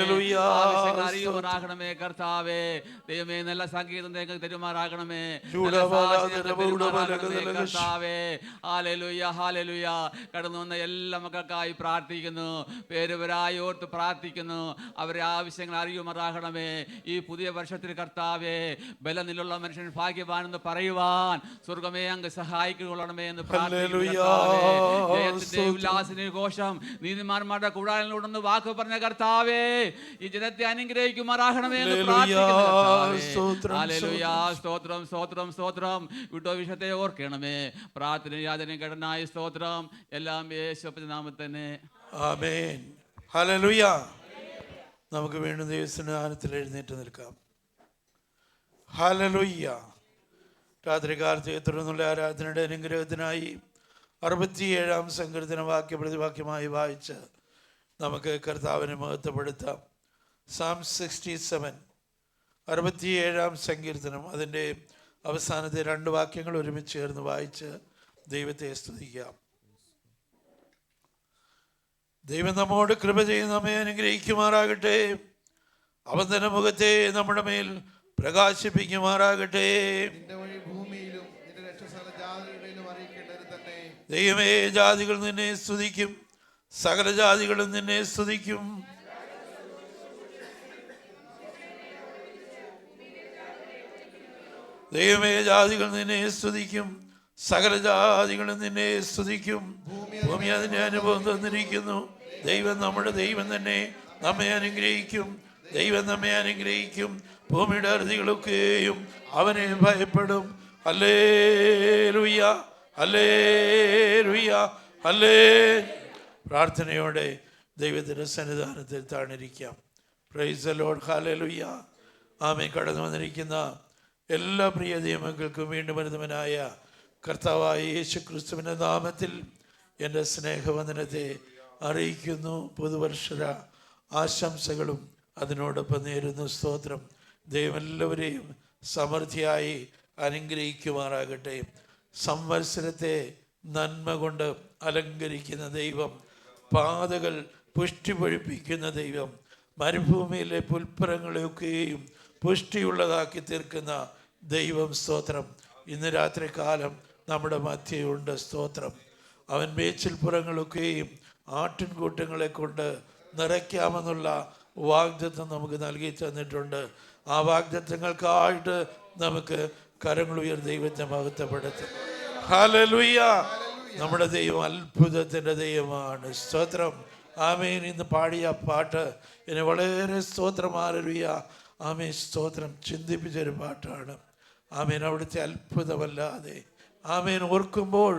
അറിയുമാറാകണമേ കർത്താവേ. ദൈവമേ, നല്ല സംഗീതം തരുമാറാകണമേ കർത്താവേ. Hallelujah, hallelujah. കടന്നു വന്ന എല്ലാ മക്കൾക്കായി പ്രാർത്ഥിക്കുന്നു. പേരുവരായി ഓർത്ത് പ്രാർത്ഥിക്കുന്നു. അവരെ ആവശ്യങ്ങൾ അറിയുമാറാകണം. ഈ പുതിയ വർഷത്തിൽ കർത്താവേ, ബലനിലുള്ള മനുഷ്യൻ ഭാഗ്യവാനെന്ന് പറയുവാൻ സ്വർഗമേ അങ്ങ് സഹായിക്കണമേ എന്ന് പ്രാർത്ഥിക്കുന്നു. ഉല്ലാസിന് ഘോഷം നീതിമാന്മാരുടെ കൂടാരങ്ങളിലുണ്ടെന്ന് വാക്ക് പറഞ്ഞ കർത്താവേ, ഈ ജനത്തെ അനുഗ്രഹിക്കുമാറാകണമേ എന്ന് പ്രാർത്ഥിക്കുന്നു. ഹല്ലേലൂയ. സ്തോത്രം, സ്തോത്രം, സ്തോത്രം. വിട്ടോ വിഷയത്തെ ഓർക്കണമേ. പ്രാർത്ഥന യാതനയും കടനായ സ്തോത്രം എല്ലാം യേശുവിന്റെ നാമത്തിൽ തന്നെ. ആമേൻ. ഹല്ലേലൂയ. നമുക്ക് വീണ്ടും ദൈവസന്നിധാനത്തിൽ എഴുന്നേറ്റ് നിൽക്കാം. ഹല്ലേലൂയ. രാത്രികാലത്തെ തുടർന്നുള്ള ആരാധനയുടെ അനുഗ്രഹത്തിനായി 67-ാം സങ്കീർത്തന വാക്യപ്രതിവാക്യമായി വായിച്ച് നമുക്ക് കർത്താവിനെ മഹത്വപ്പെടുത്താം. സാം 67, 67-ാം സങ്കീർത്തനം, അതിൻ്റെ അവസാനത്തെ 2 വാക്യങ്ങൾ ഒരുമിച്ച് ചേർന്ന് വായിച്ച് ദൈവത്തെ സ്തുതിക്കാം. ദൈവം നമ്മോട് കൃപ ചെയ്ത് നമ്മെ അനുഗ്രഹിക്കുമാറാകട്ടെ. അവൻ തന്നെ മുഖത്തെ നമ്മുടെ മേൽ പ്രകാശിപ്പിക്കുമാറാകട്ടെ. ദൈവമേ, ജാതികൾ നിന്നെ സ്തുതിക്കും, സകല ജാതികളും നിന്നെ സ്തുതിക്കും. ദൈവമേ, ജാതികൾ നിന്നെ സ്തുതിക്കും, സകല ജാതികളും നിന്നെ സ്തുതിക്കും. ഭൂമി അതിൻ്റെ അനുഭവം തന്നിരിക്കുന്നു. ദൈവം, നമ്മുടെ ദൈവം തന്നെ നമ്മെ അനുഗ്രഹിക്കും. ദൈവം നമ്മെ അനുഗ്രഹിക്കും. ഭൂമിയുടെ അറുതികളൊക്കെയും അവനെ ഭയപ്പെടും. ഹല്ലേലൂയ, ഹല്ലേലൂയ, ഹല്ലേ. പ്രാർത്ഥനയോടെ ദൈവത്തിൻ്റെ സന്നിധാനത്തിൽ താണിരിക്കാം. Praise the lord. ഹല്ലേലൂയ. ആമേൻ. കടന്നു വന്നിരിക്കുന്ന എല്ലാ പ്രിയ ദൈവമക്കൾക്കും വീണ്ടും വരുന്നവനായ കർത്താവായ യേശു ക്രിസ്തുവിൻ്റെ നാമത്തിൽ എൻ്റെ സ്നേഹവന്ദനത്തെ അറിയിക്കുന്നു. പുതുവർഷ ആശംസകളും അതിനോടൊപ്പം നേരുന്നു. സ്തോത്രം. ദൈവം എല്ലാവരെയും സമൃദ്ധിയായി അനുഗ്രഹിക്കുമാറാകട്ടെ. സംവത്സരത്തെ നന്മ കൊണ്ട് അലങ്കരിക്കുന്ന ദൈവം, പാതകൾ പുഷ്ടി പൊഴിപ്പിക്കുന്ന ദൈവം, മരുഭൂമിയിലെ പുൽപ്പുറങ്ങളെയൊക്കെയും പുഷ്ടിയുള്ളതാക്കി തീർക്കുന്ന ദൈവം. സ്തോത്രം. ഇന്ന് രാത്രി കാലം നമ്മുടെ മധ്യയുണ്ട്. സ്തോത്രം. അവൻ മേച്ചിൽപ്പുറങ്ങളൊക്കെയും ആട്ടിൻകൂട്ടങ്ങളെ കൊണ്ട് നിറയ്ക്കാമെന്നുള്ള വാഗ്ദത്തം നമുക്ക് നൽകി തന്നിട്ടുണ്ട്. ആ വാഗ്ദത്തങ്ങൾക്കായിട്ട് നമുക്ക് കരങ്ങൾ ഉയർത്തി ദൈവത്തെ മഹത്വപ്പെടുത്താം. ഹല്ലേലൂയ. നമ്മുടെ ദൈവം അത്ഭുതത്തിൻ്റെ ദൈവമാണ്. സ്തോത്രം. ആമേൻ. ഇന്ന് പാടിയ പാട്ട് എന്നെ വളരെ സ്തോത്രം. ഹല്ലേലൂയ. ആമേൻ. സ്തോത്രം. ചിന്തിപ്പിച്ചൊരു പാട്ടാണ്. ആമേൻ. അവിടുത്തെ അത്ഭുതമല്ലാതെ ആമേൻ ഓർക്കുമ്പോൾ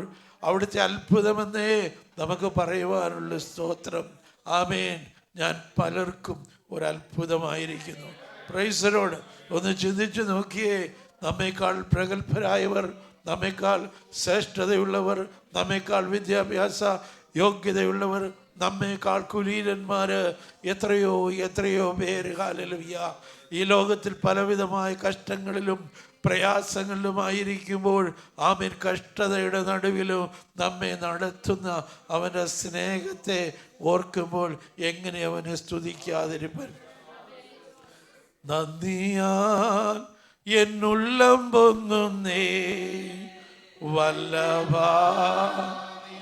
അവിടുത്തെ അത്ഭുതമെന്നേ നമുക്ക് പറയുവാനുള്ള. സ്തോത്രം. ആമേൻ. ഞാൻ പലർക്കും ഒരത്ഭുതമായിരിക്കുന്നു. Price the Lord. ഒന്ന് ചിന്തിച്ചു നോക്കിയേ. നമ്മേക്കാൾ പ്രഗത്ഭരായവർ, നമ്മേക്കാൾ ശ്രേഷ്ഠതയുള്ളവർ, നമ്മേക്കാൾ വിദ്യാഭ്യാസ യോഗ്യതയുള്ളവർ, നമ്മേക്കാൾ കുലീനന്മാർ എത്രയോ എത്രയോ പേര് ഹല്ലേലൂയ ഈ ലോകത്തിൽ പലവിധമായ കഷ്ടങ്ങളിലും പ്രയാസങ്ങളിലുമായിരിക്കുമ്പോൾ ആമേൻ കഷ്ടതയുടെ നടുവിലും നമ്മെ നടത്തുന്ന അവൻ്റെ സ്നേഹത്തെ ഓർക്കുമ്പോൾ എങ്ങനെ അവനെ സ്തുതിക്കാതിരിപ്പൻ. നന്ദിയാൽ എന്നുള്ളം പൊങ്ങുന്നേ വല്ലഭാ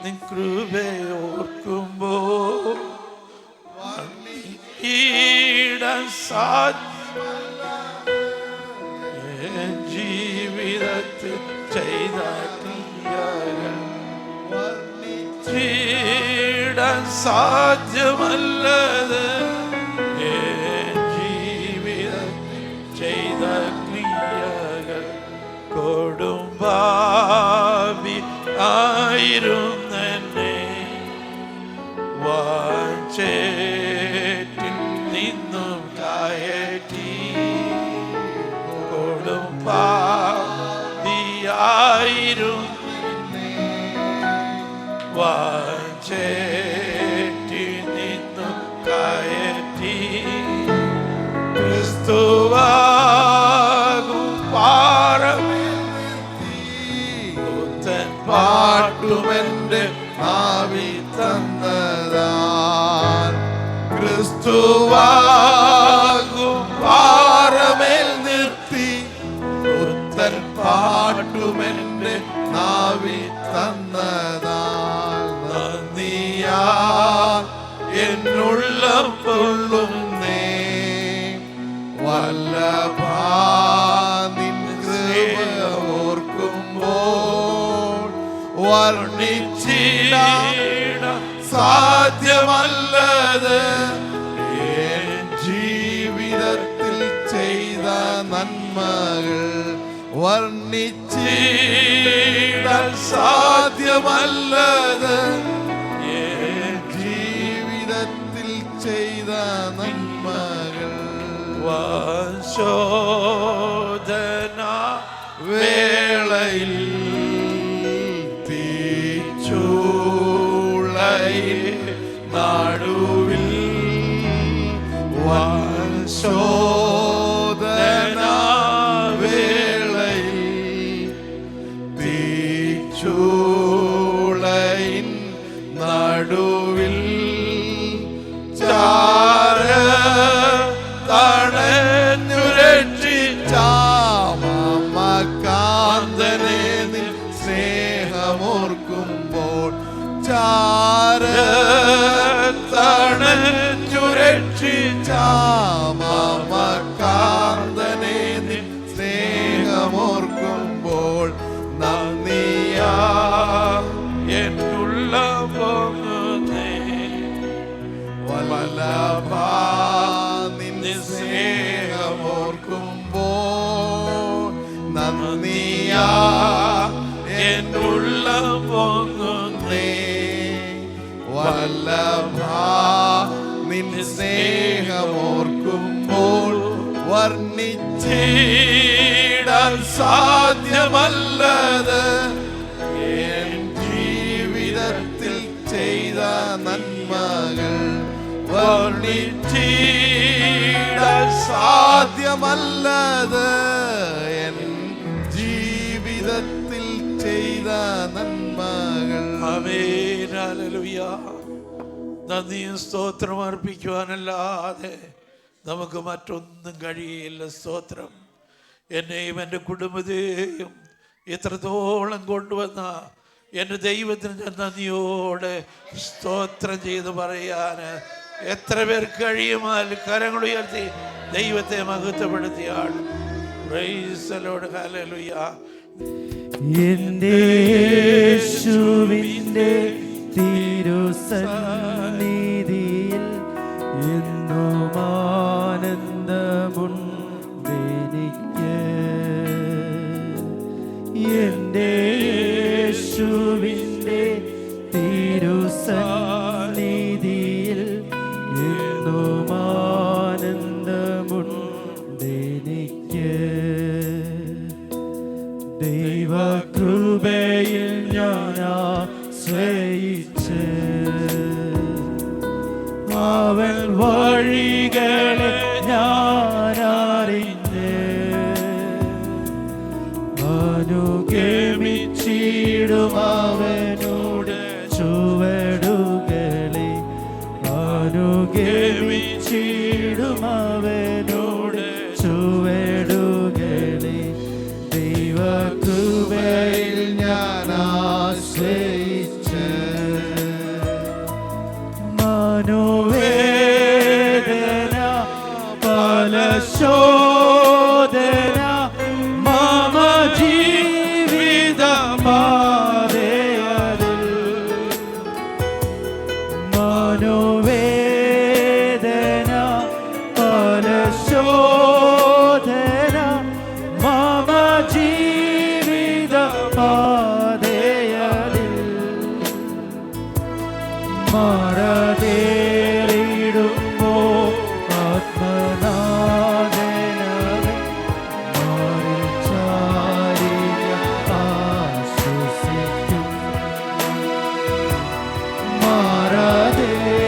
നിൻ കൃപയോർക്കുമ്പോൾ ജീവിതത്തിൽ ചെയ്ത ക്രിയകൾ സാധ്യമല്ലത്. ജീവിതത്തിൽ ചെയ്ത ക്രിയകൾ കൊടുമ്പാവി ആയിരുന്നെ വാഞ്ചേറ്റിൽ നിന്നും കയറ്റി കൊടുമ്പാവിയായിരുന്നെ വാഞ്ചേറ്റിൽ നിന്നും കയറ്റി ക്രിസ്തുവാകും പാറമേൽ പാട്ടുമെന്റെ ഭാവി തന്നതാൻ. ക്രിസ്തുവാകും പാറമേൽ നിർത്തി പുത്തൻ പാട്ടുമെന്റെ നാവി തന്നതാൻ. നന്ദിയാ എന്നുള്ളം കൊള്ളുന്നേ വല്ലഭാ നിൻ കൃപ ഓർക്കുമ്പോൾ വർണ്ണിച്ചിടാൻ സാധ്യമല്ലത്. ജീവിതത്തിൽ ചെയ്ത നന്മകൾ വർണ്ണിച്ചിടാൻ സാധ്യമല്ലത്. ജീവിതത്തിൽ ചെയ്ത നന്മകൾ ശോധന വേളയിൽ തീച്ചൂളയിൽ നടുവിൽ ശോധന വേളയിൽ തീച്ചൂളയിൻ നടുവിൽ ചാര തടഞ്ഞു രക്ഷിച്ചാമകാന്തനെ നിൻ സ്നേഹമോർക്കുമ്പോൾ ചാര തടഞ്ഞു രക്ഷിച്ചാമകാന്തനെ നിൻ സ്നേഹമോർക്കുമ്പോൾ നന്ദിയാ എന്നുള്ള പോകുന്നേ വല്ലഭാ നിന്റെ സ്നേഹമോർക്കുമ്പോൾ നന്ദിയാ എന്നുള്ള പോകുന്നേ വല്ലഭാ നിന്റെ സ്നേഹമോർക്കുമ്പോൾ വർണ്ണിച്ചിടാൻ സാധ്യമല്ലത്. ജീവിതത്തിൽ ചെയ്ത നന്മകൾ വർണ്ണിച്ചിടാൻ സാധ്യമല്ലത്. എൻ ജീവിതത്തിൽ ചെയ്ത നന്മകൾ. ആമേൻ. ഹല്ലേലൂയ. നന്ദിയും സ്തോത്രം അർപ്പിക്കുവാനല്ലാതെ നമുക്ക് മറ്റൊന്നും കഴിയില്ല. സ്തോത്രം. എന്നെയും എൻ്റെ കുടുംബത്തെയും ഇത്രത്തോളം കൊണ്ടുവന്ന എൻ്റെ ദൈവത്തിന് ഞാൻ നന്ദിയോടെ സ്തോത്രം ചെയ്ത് പറയാൻ എത്ര പേർക്ക് കഴിയുമാൽ കരങ്ങൾ ഉയർത്തി ദൈവത്തെ മഹത്വപ്പെടുത്തിയാൾ. Praise the lord. ഹല്ലേലൂയ. എന്റെ യേശുവിന്റെ തിരുസന്നിധിയിൽ എന്നും ആനന്ദമുണ്ടെനിക്ക്. എന്റെ യേശുവിന്റെ തിരുസന്നിധിയിൽ എന്നും ആനന്ദമുണ്ടെനിക്ക്. ദൈവകൃപയിൽ ഞാൻ ആശ്രയിച്ച് അവൻ വഴികളെ ഞാൻ അറിഞ്ഞ് അനുഗമിച്ചിടും അവനോട് ചുവടുകളെ. അനുഗമിച്ചിടും അവനോട് ചുവടുകളെ. ദൈവകൃപയിൽ ഞാൻ ആശ്രയിച്ച് മനോവേദന പല ശോധന മമ ജീവിത പാതയതിൽ. മനോവേദന പല ശോധന മമ ജീവിത പാതയതിൽ. മറതേറിടുമ്പോ ആത്മനാഥനവൻ മാറിൽ ചാരി ആശ്വസിക്കും.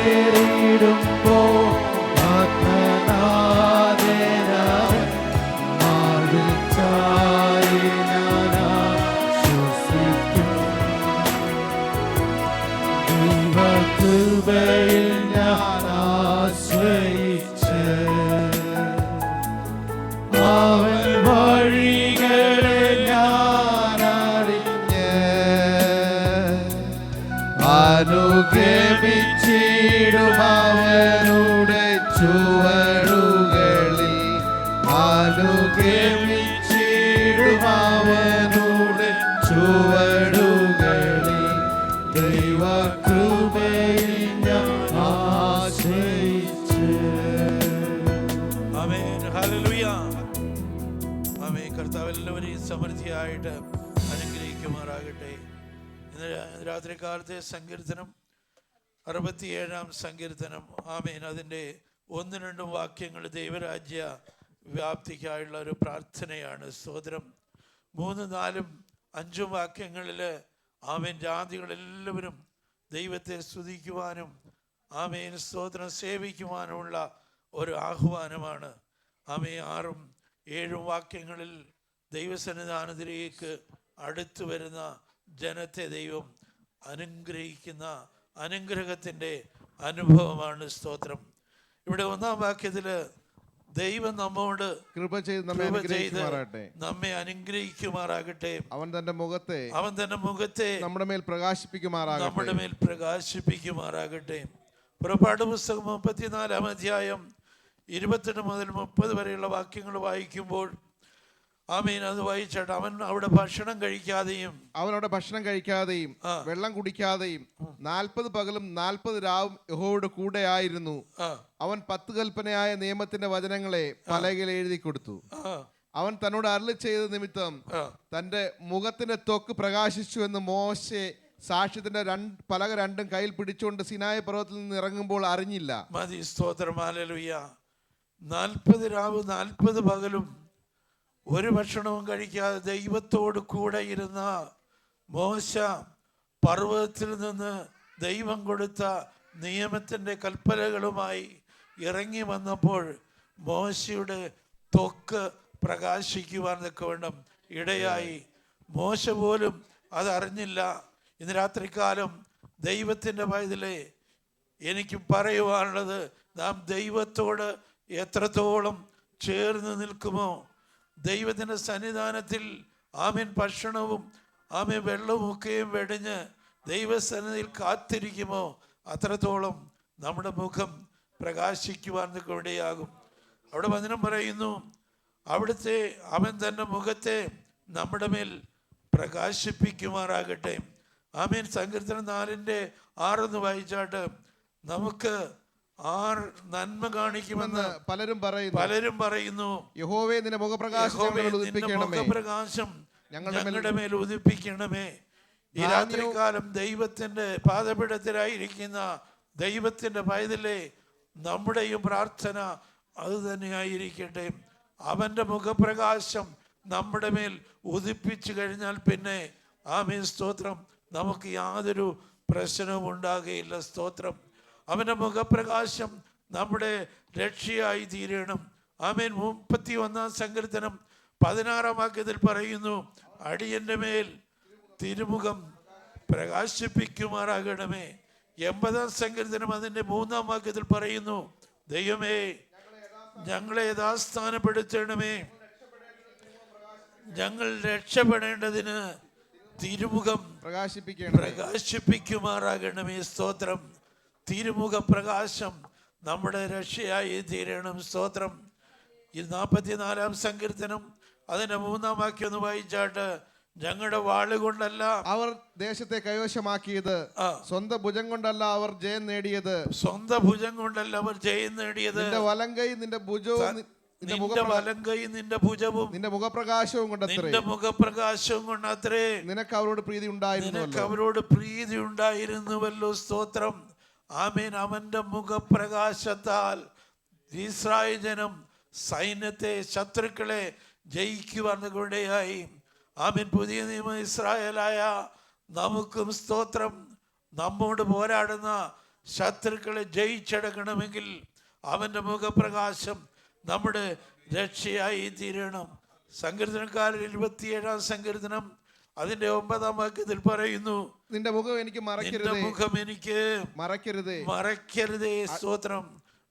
മറതേറിടുമ്പോ ആത്മനാഥനവൻ മാറിൽ ചാരി ആശ്വസിക്കും. ദൈവകൃപയിൽ ഞാൻ ആശ്രയിച്ച് അവൻ വഴികളെ ഞാൻ അറിഞ്ഞ് അനുഗമിച്ചിടും അവനുടെ ചുവടുകളിൽ. അനുഗമിച്ചിടും അവനുടെ ചുവടുകളിൽ. ദൈവകൃപയിൽ ഞാൻ ആശ്രയിച്ച്. ആമേൻ. ഹല്ലേലൂയ. ആമേൻ. കർത്താവ് എല്ലാവരെയും സമൃദ്ധിയായിട്ട് അനുഗ്രഹിക്കുമാറാകട്ടെ. ഇന്ന് രാത്രി കാലത്തെ സങ്കീർത്തനം 67-ാം സങ്കീർത്തനം. ആമേൻ. അതിൻ്റെ 1-2 വാക്യങ്ങൾ ദൈവരാജ്യ വ്യാപ്തിക്കായുള്ള ഒരു പ്രാർത്ഥനയാണ്. സ്തോത്രം. 3, 4, 5 വാക്യങ്ങളിൽ ആമേൻ ജാതികളെല്ലാവരും ദൈവത്തെ സ്തുതിക്കുവാനും ആമേൻ സ്തോത്രം സേവിക്കുവാനുമുള്ള ഒരു ആഹ്വാനമാണ്. ആമേൻ 6, 7 വാക്യങ്ങളിൽ ദൈവസന്നിധാനത്തിലേക്ക് അടുത്തു വരുന്ന ജനത്തെ ദൈവം അനുഗ്രഹിക്കുന്ന അനുഗ്രഹത്തിൻ്റെ അനുഭവമാണ്. സ്തോത്രം. ഇവിടെ 1-ാം വാക്യത്തിൽ ദൈവം നമ്മോട് കൃപ ചെയ്ത് നമ്മെ അനുഗ്രഹിക്കുമാറാകട്ടെ. അവൻ തന്റെ മുഖത്തെ നമ്മുടെ മേൽ പ്രകാശിപ്പിക്കുമാറാകട്ടെ. പുറപ്പാട് പുസ്തകം 34-ാം അധ്യായം 28 മുതൽ 30 വരെയുള്ള വാക്യങ്ങൾ വായിക്കുമ്പോൾ ആമീൻ അത് വായിച്ചേട്ടാ. അവൻ അവിടെ ഭക്ഷണം കഴിക്കാതെയും വെള്ളം കുടിക്കാതെയും 40 പകലും 40 രാവും യഹോവയുടെ കൂടെ ആയിരുന്നു. അവൻ 10 കൽപ്പനയായ നിയമത്തിന്റെ വചനങ്ങളെ പലകയിൽ എഴുതി കൊടുത്തു. അവൻ തന്നോട് അരുളി ചെയ്ത നിമിത്തം തന്റെ മുഖത്തിന്റെ ത്വക്ക് പ്രകാശിച്ചു എന്ന് മോശെ സാക്ഷ്യത്തിന്റെ പലക രണ്ടും കയ്യിൽ പിടിച്ചുകൊണ്ട് സിനായി പർവ്വതത്തിൽ നിന്ന് ഇറങ്ങുമ്പോൾ അറിഞ്ഞില്ല. മതി. സ്തോത്രം. ഹല്ലേലൂയ. 40 രാവ് 40 പകലും ഒരു ഭക്ഷണവും കഴിക്കാതെ ദൈവത്തോട് കൂടെ ഇരുന്ന മോശ പർവ്വതത്തിൽ നിന്ന് ദൈവം കൊടുത്ത നിയമത്തിൻ്റെ കൽപ്പനകളുമായി ഇറങ്ങി വന്നപ്പോൾ മോശയുടെ ത്വക്ക് പ്രകാശിക്കുവാൻ തക്കവണ്ണം ഇടയായി. മോശ പോലും അതറിഞ്ഞില്ല. ഇന്ന് രാത്രികാലം ദൈവത്തിൻ്റെ പൈതലേ, എനിക്ക് പറയുവാനുള്ളത്, നാം ദൈവത്തോട് എത്രത്തോളം ചേർന്ന് നിൽക്കുമോ, ദൈവത്തിൻ്റെ സന്നിധാനത്തിൽ ആമേൻ ഭക്ഷണവും ആമേൻ വെള്ളവുമൊക്കെയും വെടിഞ്ഞ് ദൈവസന്നിധിയിൽ കാത്തിരിക്കുമോ, അത്രത്തോളം നമ്മുടെ മുഖം പ്രകാശിക്കുവാൻ ഇടയാകും. അവിടെ വചനം പറയുന്നു, അവിടുത്തെ അവൻ തൻ്റെ മുഖത്തെ നമ്മുടെ മേൽ പ്രകാശിപ്പിക്കുമാറാകട്ടെ. ആമേൻ. സങ്കീർത്തനം 4:6 വായിച്ചാട്ട് നമുക്ക് നന്മ കാണിക്കുമെന്ന് പലരും പറയുന്നു. യഹോവേ, നിന്റെ മുഖപ്രകാശം ഞങ്ങളുടെ മേൽ ഉദിപ്പിക്കണമേ. ഈ രാത്രികാലം ദൈവത്തിന്റെ പാദപീഠത്തിലായിരിക്കുന്ന ദൈവത്തിന്റെ പൈതലേ, നമ്മുടെയും പ്രാർത്ഥന അത് തന്നെയായിരിക്കട്ടെ. അവന്റെ മുഖപ്രകാശം നമ്മുടെ മേൽ ഉദിപ്പിച്ചു കഴിഞ്ഞാൽ പിന്നെ ആമേൻ സ്തോത്രം, നമുക്ക് യാതൊരു പ്രശ്നവും ഉണ്ടാകുകയില്ല. സ്തോത്രം. അവന്റെ മുഖപ്രകാശം നമ്മുടെ രക്ഷയായി തീരണം. ആമേൻ. 31 സങ്കീർത്തനം 16 വാക്യത്തിൽ പറയുന്നു, അടിയന്റെ മേൽ തിരുമുഖം പ്രകാശിപ്പിക്കുമാറാകണമേ. 80 സങ്കീർത്തനം അതിന്റെ 3 വാക്യത്തിൽ പറയുന്നു, ദൈവമേ ഞങ്ങളെ യഥാസ്ഥാനപ്പെടുത്തണമേ, ഞങ്ങൾ രക്ഷപ്പെടേണ്ടതിന് തിരുമുഖം പ്രകാശിപ്പിക്കുമാറാകണമേ. സ്തോത്രം. തിരുമുഖ പ്രകാശം നമ്മുടെ രക്ഷയായി തീരണം. സ്തോത്രം. ഈ 44 സങ്കീർത്തനം അതിന്റെ 3 വാക്യം ഒന്ന് വായിച്ചാട്ട്, ഞങ്ങളുടെ വാളുകൊണ്ടല്ല അവർ ദേശത്തെ കൈവശമാക്കിയത്, സ്വന്തം ഭുജം കൊണ്ടല്ല അവർ ജയം നേടിയത്. സ്വന്തം ഭുജം കൊണ്ടല്ല അവർ ജയം നേടിയത്. നിന്റെ വലങ്കൈ നിന്റെ ഭുജവും നിന്റെ ഭുജവും നിന്റെ മുഖപ്രകാശവും കൊണ്ടത്രേ നിനക്ക് അവരോട് പ്രീതി ഉണ്ടായിരുന്നുവല്ലോ. സ്തോത്രം. ആമേൻ. അവന്റെ മുഖപ്രകാശത്താൽ ഇസ്രായേൽ ജനം സൈന്യത്തെ, ശത്രുക്കളെ ജയിക്കുവാൻ ഇടയായി. ആമേൻ. പുതിയ നിയമ ഇസ്രായേലായ നമുക്കും സ്തോത്രം, നമ്മോട് പോരാടുന്ന ശത്രുക്കളെ ജയിച്ചെടുക്കണമെങ്കിൽ അവന്റെ മുഖപ്രകാശം നമ്മുടെ രക്ഷയായി തീരണം. സങ്കീർത്തനക്കാരൻ 27 സങ്കീർത്തനം അതിന്റെ 9 വാക്യത്തിൽ പറയുന്നു, നിന്റെ മുഖം എനിക്ക് മറയ്ക്കരുതേ. സ്തോത്രം.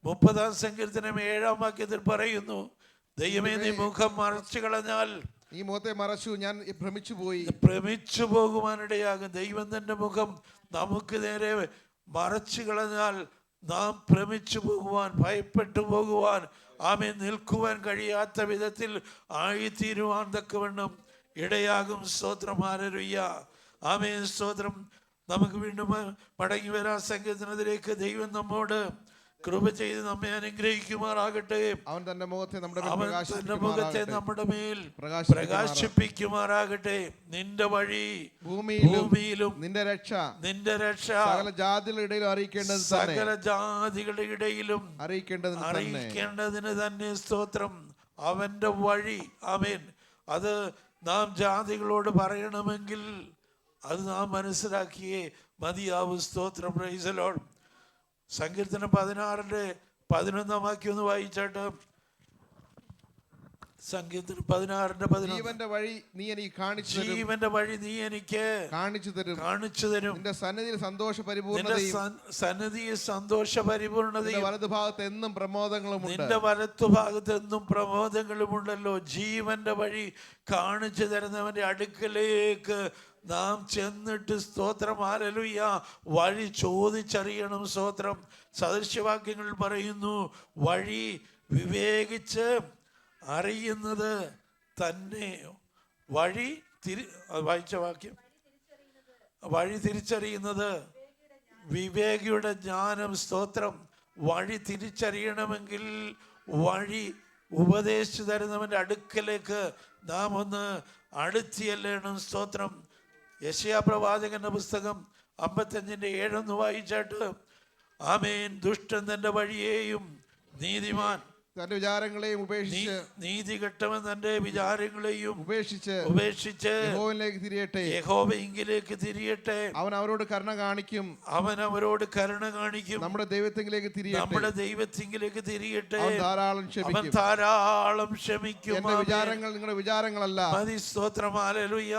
30 സങ്കീർത്തനം 7 വാക്യത്തിൽ പറയുന്നു, ദൈവമേ നീ മുഖം മറച്ചു കളഞ്ഞാൽ ഈ മുഖത്തെ മറച്ചു ഞാൻ ഭ്രമിച്ചു പോകുവാനിടയാകും. ദൈവം തന്റെ മുഖം നമുക്ക് നേരെ മറച്ചു കളഞ്ഞാൽ നാം ഭ്രമിച്ചു പോകുവാൻ, ഭയപ്പെട്ടു പോകുവാൻ, ആമേൻ, നിൽക്കുവാൻ കഴിയാത്ത വിധത്തിൽ ആയിത്തീരുവാൻ തക്കവണ്ണം ഇടയാകും. സ്തോത്രം. ഹല്ലേലൂയ. ആമേൻ. സ്തോത്രം. നമുക്ക് വീണ്ടും മടങ്ങി വരാൻ സങ്കീർത്തനത്തിലേക്ക്. ദൈവം നമ്മോട് കൃപ ചെയ്ത് നമ്മെ അനുഗ്രഹിക്കുമാറാകട്ടെ. അവൻ തന്റെ മുഖത്തെ നമ്മുടെ മേൽ പ്രകാശിപ്പിക്കുമാറാകട്ടെ. നിന്റെ വഴി ഭൂമിയിലും നിന്റെ രക്ഷ സകല ജാതികളുടെ ഇടയിലും അറിയിക്കേണ്ടതിന് തന്നെ. സ്തോത്രം. അവന്റെ വഴി, ആമേൻ, അത് നാം ജാതികളോട് പറയണമെങ്കിൽ അത് നാം മനസ്സിലാക്കിയേ മതിയാവും. സ്തോത്രം. Price the Lord. സങ്കീർത്തനം 16:11 വാക്യം ഒന്ന് വായിച്ചാട്ട്. സങ്കീർത്തനം 16:11. ജീവന്റെ വഴി നീ എനിക്ക് കാണിച്ചു തരും. നിന്റെ സന്നിധിയിൽ സന്തോഷപരിപൂർണതയും വലതുഭാഗത്ത് എന്നും പ്രമോദങ്ങളുമുണ്ടല്ലോ. ജീവന്റെ വഴി കാണിച്ചു തരുന്നവന്റെ അടുക്കലേക്ക് നാം ചെന്നിട്ട്, സ്തോത്രം, ഹല്ലേലൂയ, വഴി ചോദിച്ചറിയണം. സ്തോത്രം. സദൃശവാക്യങ്ങൾ പറയുന്നു, വഴി വിവേകിച്ച് അറിയുന്നത് തന്നെ. വായിച്ച വാക്യം, വഴി തിരിച്ചറിയുന്നത് വിവേകിയുടെ ജ്ഞാനം. സ്തോത്രം. വഴി തിരിച്ചറിയണമെങ്കിൽ വഴി ഉപദേശിച്ചു തരുന്നവന്റെ അടുക്കലേക്ക് നാം ഒന്ന് അടുത്തിയല്ലേണം. സ്തോത്രം. യെശയ്യാ പ്രവാചകന്റെ പുസ്തകം 55:7 വായിച്ചാട്ട്, ആമേൻ, ദുഷ്ടൻ തന്റെ വഴിയെയും നീതിമാൻ തന്റെ വിചാരങ്ങളെയും ഉപേക്ഷിച്ച്, നീതി കെട്ടവൻ തന്റെ വിചാരങ്ങളെയും ഉപേക്ഷിച്ച് യഹോവയിലേക്ക് തിരിയട്ടെ. അവൻ അവരോട് കരുണ കാണിക്കും. നമ്മുടെ ദൈവത്തിലേക്ക് തിരിയട്ടെ. അവൻ ധാരാളം ക്ഷമിക്കും. എന്റെ വിചാരങ്ങൾ നിങ്ങളുടെ വിചാരങ്ങളല്ല. സ്തോത്രം. ഹല്ലേലൂയ.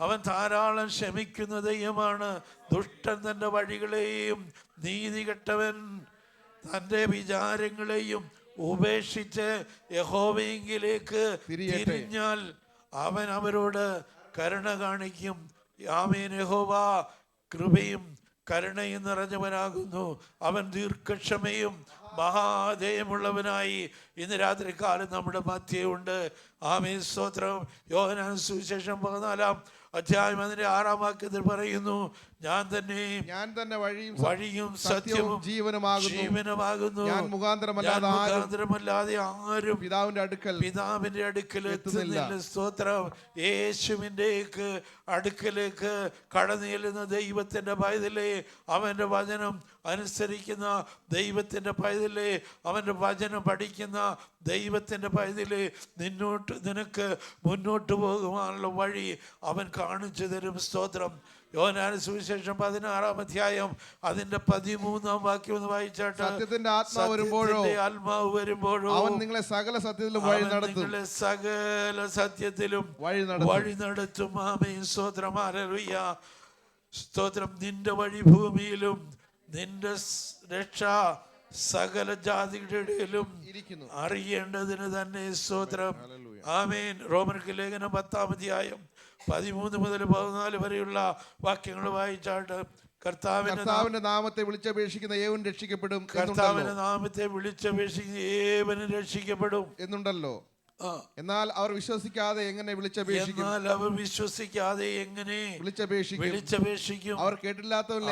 അവൻ ധാരാളം ക്ഷമിക്കുന്ന ദൈവമാണ്. ദുഷ്ടൻ തന്റെ വഴികളെയും നീതി കെട്ടവൻ തന്റെ വിചാരങ്ങളെയും ഉപേക്ഷിച്ച് യഹോവയിലേക്ക് തിരിഞ്ഞാൽ അവൻ അവരോട് കരുണ കാണിക്കും. ആമേൻ. യഹോവ കൃപയും കരുണയും നിറഞ്ഞവനാകുന്നു. അവൻ ദീർഘക്ഷമയും മഹാദയമുള്ളവനായി ഇന്ന് രാത്രി കാലം നമ്മുടെ മധ്യയുണ്ട്. ആമേൻ, സ്തോത്രം. യോഹന്നാൻ സുവിശേഷം 14-ാം അധ്യായം അതിന്റെ 6-ാം വാക്യത്തിൽ പറയുന്നു, ഞാൻ തന്നെ വഴിയും സത്യവും ജീവനുമാകുന്നു. ഞാൻ മുഖാന്തരമല്ലാതെ ആരും പിതാവിന്റെ അടുക്കൽ എത്തുന്നില്ല. സ്തോത്രം. യേശുവിന്റെ അടുക്കലേക്ക് കടന്നു ചെല്ലുന്ന ദൈവത്തിന്റെ പൈതലേ, അവന്റെ വചനം അനുസരിക്കുന്ന ദൈവത്തിന്റെ പൈതലേ, അവന്റെ വചനം പഠിക്കുന്ന ദൈവത്തിന്റെ പൈതലേ, നിനക്ക് മുന്നോട്ട് പോകുവാനുള്ള വഴി അവൻ കാണിച്ചു തരും. സ്തോത്രം. യോഹന്നാൻ സുവിശേഷം 16-ാം അധ്യായം അതിന്റെ 13-ാം വാക്യം ഒന്ന് വായിച്ചാട്ട്, സത്യത്തിന്റെ ആത്മാവ് വരുമ്പോഴോ അവൻ നിങ്ങളെ സകല സത്യത്തിലും വഴി നടത്തും. ആമേൻ, സ്തോത്രം. ഹല്ലേലൂയ, സ്തോത്രം. നിന്റെ വഴി ഭൂമിയിലും നിന്റെ രക്ഷ സകല ജാതികളുടെ ഇടയിലും അറിയേണ്ടതിന് തന്നെ. സ്തോത്രം. ആമേൻ. റോമർക്ക് ലേഖനം 10-ാം അധ്യായം 13 മുതൽ 14 വരെയുള്ള വാക്യങ്ങൾ വായിച്ചാട്ട്, കർത്താവിന്റെ നാമത്തെ വിളിച്ചപേക്ഷിക്കുന്ന ഏവനും രക്ഷിക്കപ്പെടും. കർത്താവിന്റെ നാമത്തെ വിളിച്ചപേക്ഷിക്കുന്ന ഏവനും രക്ഷിക്കപ്പെടും എന്നുണ്ടല്ലോ. എന്നാൽ അവർ വിശ്വസിക്കാതെ എങ്ങനെ വിളിച്ചപേക്ഷിക്കും? അവർ കേട്ടില്ലാത്തവരിൽ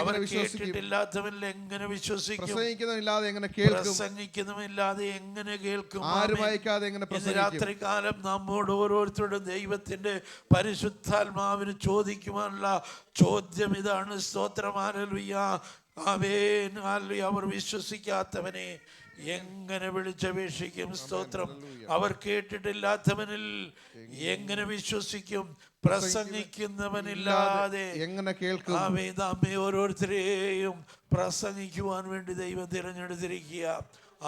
എങ്ങനെ വിശ്വസിക്കും? പ്രസംഗിക്കുന്നവനില്ലാതെ എങ്ങനെ കേൾക്കും? ആരും അയക്കാതെ എങ്ങനെ പ്രസംഗിക്കും? രാത്രികാലം നമ്മോട് ഓരോരുത്തരുടെ ദൈവത്തിന്റെ പരിശുദ്ധാത്മാവിന് ചോദിക്കുവാനുള്ള ചോദ്യം ഇതാണ്. സ്തോത്രം. ഹല്ലേലൂയ, ആമേൻ, ഹല്ലേലൂയ. അവർ വിശ്വസിക്കാത്തവനെ എങ്ങനെ വിളിച്ചപേക്ഷിക്കും? സ്തോത്രം. അവർ കേട്ടിട്ടില്ലാത്തവനിൽ എങ്ങനെ വിശ്വസിക്കും? പ്രസംഗിക്കുന്നവനില്ലാതെ എങ്ങനെ കേൾക്കും? ആമേൻ. നമ്മെ ഓരോരുത്തരെയും പ്രസംഗിക്കുവാൻ വേണ്ടി ദൈവം തിരഞ്ഞെടുത്തിരിക്കുക.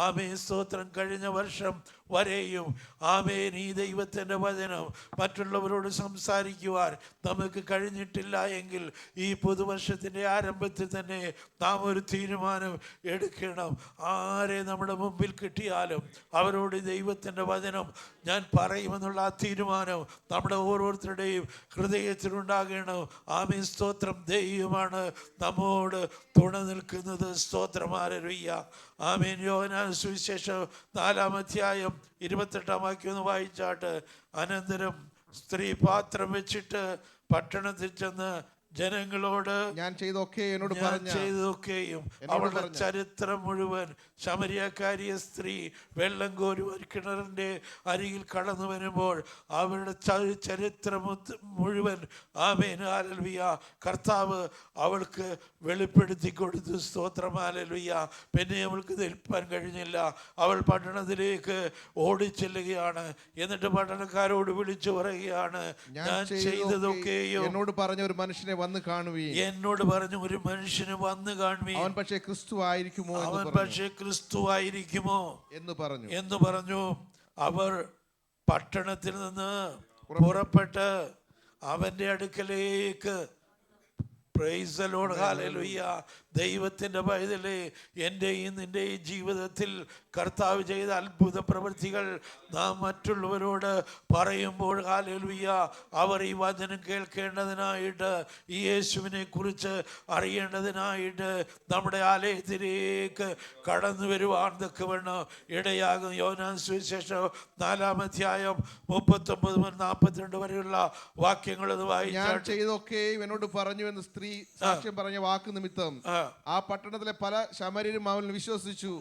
ആമേൻ, സ്തോത്രം. കഴിഞ്ഞ വർഷം വരെയും ആമേൻ ഈ ദൈവത്തിൻ്റെ വചനം മറ്റുള്ളവരോട് സംസാരിക്കുവാൻ നമുക്ക് കഴിഞ്ഞിട്ടില്ല എങ്കിൽ ഈ പുതുവർഷത്തിൻ്റെ ആരംഭത്തിൽ തന്നെ നാം ഒരു തീരുമാനം എടുക്കണം. ആരെ നമ്മുടെ മുമ്പിൽ കിട്ടിയാലും അവരോട് ദൈവത്തിൻ്റെ വചനം ഞാൻ പറയുമെന്നുള്ള ആ തീരുമാനം നമ്മുടെ ഓരോരുത്തരുടെയും ഹൃദയത്തിലുണ്ടാകണം. ആമേൻ, സ്തോത്രം. ദൈവമാണ് നമ്മോട് തുണ നിൽക്കുന്നത്. സ്തോത്രം. ഹല്ലേലൂയ, ആമേൻ. യോഹന്നാൻ സുവിശേഷം 4-ാം അധ്യായം 28-ാം വാക്യം ഒന്ന് വായിച്ചാട്ട്, അനന്തരം സ്ത്രീ പാത്രം വെച്ചിട്ട് പട്ടണത്തിൽ ചെന്ന് ജനങ്ങളോട് ഞാൻ ചെയ്തൊക്കെയും അവളുടെ ചരിത്രം മുഴുവൻ, ശമരിയക്കാരിയ സ്ത്രീ വെള്ളം കോരുവാൻ കിണറിന്റെ അരികിൽ കടന്നു വരുമ്പോൾ അവരുടെ ചരിത്രം മുഴുവൻ ആമേൻ, ഹല്ലേലൂയ, കർത്താവ് അവൾക്ക് വെളിപ്പെടുത്തി കൊടുത്തു. സ്തോത്രം. ഹല്ലേലൂയ. പിന്നെ അവൾക്ക് നിൽപ്പാൻ കഴിഞ്ഞില്ല. അവൾ പട്ടണത്തിലേക്ക് ഓടിച്ചെല്ലുകയാണ്. എന്നിട്ട് പട്ടണക്കാരോട് വിളിച്ചു പറയുകയാണ്, ഞാൻ ചെയ്തതൊക്കെയും എന്നോട് പറഞ്ഞ ഒരു മനുഷ്യനെ വന്ന് കാണുകയും എന്നോട് പറഞ്ഞു ഒരു മനുഷ്യന് വന്ന് കാണുകയും അവൻ പക്ഷേ ക്രിസ്തു ആയിരിക്കുമോ എന്ന് പറഞ്ഞു. അവർ പട്ടണത്തിൽ നിന്ന് പുറപ്പെട്ട് അവന്റെ അടുക്കലേക്ക്, പ്രൈസ് ദി ലോർഡ്, ഹല്ലേലൂയ, ദൈവത്തിൻ്റെ പൈതലേ, എൻ്റെയും നിൻ്റെയും ജീവിതത്തിൽ കർത്താവ് ചെയ്ത അത്ഭുത പ്രവൃത്തികൾ നാം മറ്റുള്ളവരോട് പറയുമ്പോൾ ഹല്ലേലൂയ, അവർ ഈ വചനം കേൾക്കേണ്ടതിനായിട്ട്, ഈ യേശുവിനെ കുറിച്ച് അറിയേണ്ടതിനായിട്ട് നമ്മുടെ ആലയത്തിലേക്ക് കടന്നു വരുവാൻ തക്കവണ്ണം ഇടയാകും. യോഹന്നാൻ സുവിശേഷം 4-ാം അധ്യായം 39 മുതൽ 42 വരെയുള്ള വാക്യങ്ങൾ വായിച്ചാൽ, എന്നോട് പറഞ്ഞു എന്ന് സ്ത്രീ സാക്ഷ്യം പറഞ്ഞ വാക്ക് നിമിത്തം ആ പട്ടണത്തിലെ പല ശമര്യരും അവനിൽ വിശ്വസിച്ചു.